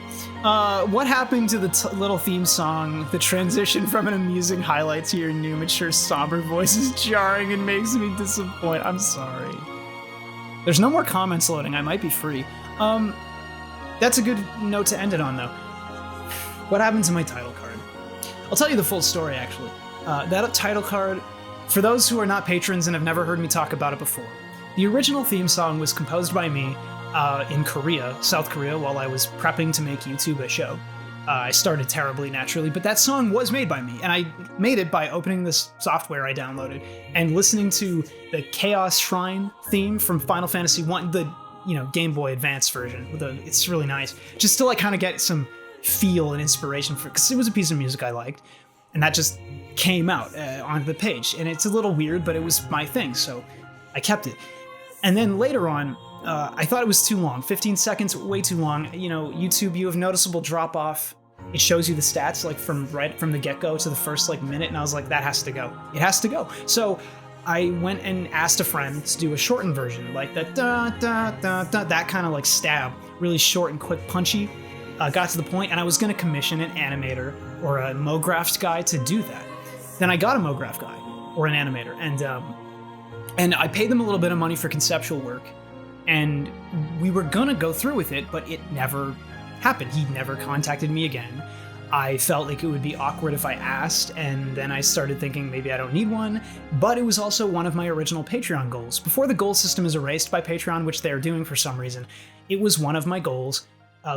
What happened to the little theme song? The transition from an amusing highlight to your new, mature, somber voice is jarring and makes me disappointed. I'm sorry. There's no more comments loading. I might be free. That's a good note to end it on, though. What happened to my title card? I'll tell you the full story, actually. That title card, for those who are not patrons and have never heard me talk about it before, the original theme song was composed by me in Korea, South Korea, while I was prepping to make YouTube a show. I started terribly, naturally, but that song was made by me, and I made it by opening this software I downloaded and listening to the Chaos Shrine theme from Final Fantasy I, the Game Boy Advance version. It's really nice, just to like kind of get some feel and inspiration for, because it was a piece of music I liked, and that just came out onto the page. And it's a little weird, but it was my thing, so I kept it. And then later on, I thought it was too long. 15 seconds, way too long. YouTube, you have noticeable drop off. It shows you the stats like from the get-go to the first like minute, and I was like, that has to go. It has to go. So I went and asked a friend to do a shortened version, like that that kind of like stab, really short and quick, punchy. Got to the point, and I was going to commission an animator or a MoGraph guy to do that. Then I got a MoGraph guy or an animator, and I paid them a little bit of money for conceptual work. And we were gonna go through with it, but it never happened. He never contacted me again. I felt like it would be awkward if I asked, and then I started thinking maybe I don't need one, but it was also one of my original Patreon goals. Before the goal system is erased by Patreon, which they're doing for some reason, it was one of my goals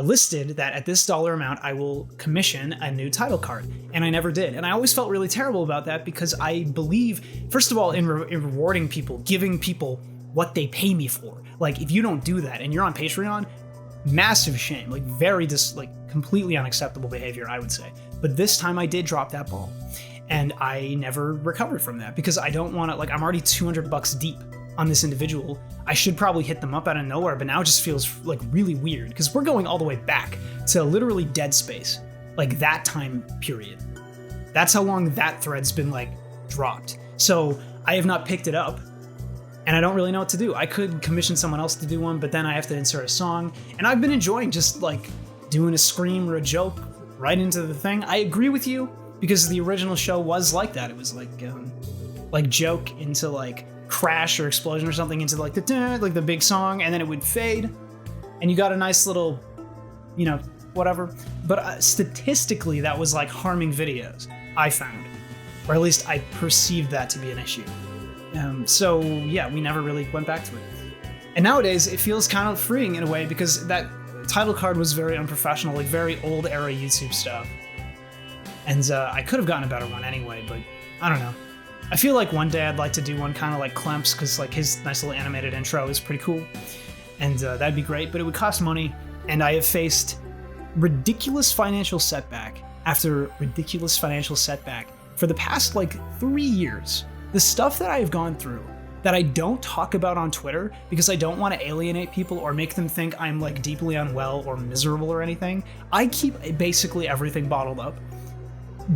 listed that at this dollar amount I will commission a new title card, and I never did. And I always felt really terrible about that because I believe, first of all, in rewarding people, giving people what they pay me for. Like, if you don't do that and you're on Patreon, massive shame, like very completely unacceptable behavior, I would say. But this time I did drop that ball, and I never recovered from that because I don't want to, like, I'm already $200 deep on this individual. I should probably hit them up out of nowhere, but now it just feels like really weird because we're going all the way back to literally Dead Space, like that time period. That's how long that thread's been like dropped. So I have not picked it up, and I don't really know what to do. I could commission someone else to do one, but then I have to insert a song. And I've been enjoying just like doing a scream or a joke right into the thing. I agree with you because the original show was like that. It was like joke into like crash or explosion or something into like the big song, and then it would fade, and you got a nice little, whatever. But statistically, that was like harming videos, I found, or at least I perceived that to be an issue. So yeah, we never really went back to it. And nowadays, it feels kind of freeing in a way because that title card was very unprofessional, like very old era YouTube stuff. And I could have gotten a better one anyway, but I don't know. I feel like one day I'd like to do one kind of like Clemps, because like his nice little animated intro is pretty cool. And that'd be great, but it would cost money. And I have faced ridiculous financial setback after ridiculous financial setback for the past like 3 years. The stuff that I have gone through that I don't talk about on Twitter because I don't want to alienate people or make them think I'm like deeply unwell or miserable or anything. I keep basically everything bottled up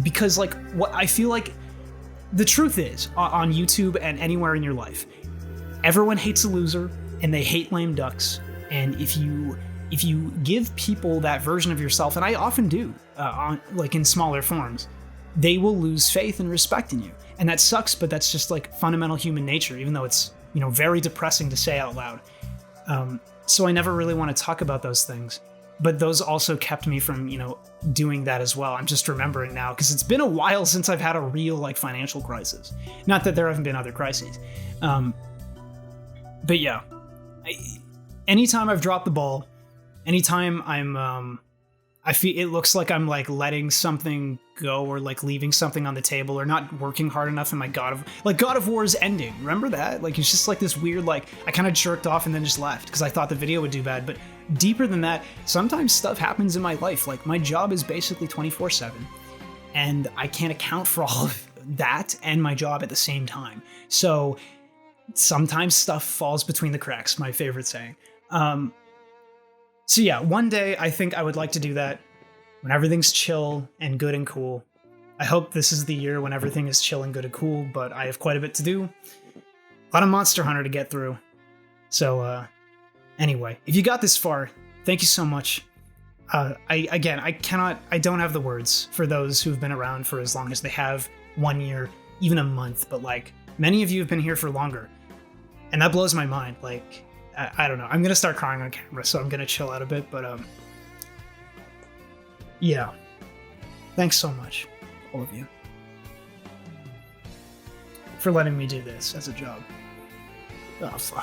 because like what I feel like the truth is on YouTube and anywhere in your life, everyone hates a loser and they hate lame ducks. And if you give people that version of yourself, and I often do, on like in smaller forms, they will lose faith and respect in you. And that sucks, but that's just like fundamental human nature, even though it's, you know, very depressing to say out loud. So I never really want to talk about those things, but those also kept me from, you know, doing that as well. I'm just remembering now because it's been a while since I've had a real like financial crisis. Not that there haven't been other crises. But yeah, anytime I've dropped the ball, anytime I feel it looks like I'm like letting something go or like leaving something on the table or not working hard enough in my God of War's ending. Remember that? Like it's just like this weird, like I kind of jerked off and then just left because I thought the video would do bad. But deeper than that, sometimes stuff happens in my life. Like my job is basically 24/7 and I can't account for all of that and my job at the same time. So sometimes stuff falls between the cracks, my favorite saying. So yeah, one day I think I would like to do that when everything's chill and good and cool. I hope this is the year when everything is chill and good and cool, but I have quite a bit to do. A lot of Monster Hunter to get through. So anyway, if you got this far, thank you so much. I don't have the words for those who've been around for as long as they have, 1 year, even a month, but like many of you have been here for longer. And that blows my mind. Like, I don't know. I'm gonna start crying on camera, so I'm gonna chill out a bit. But yeah. Thanks so much, all of you, for letting me do this as a job. Oh fuck.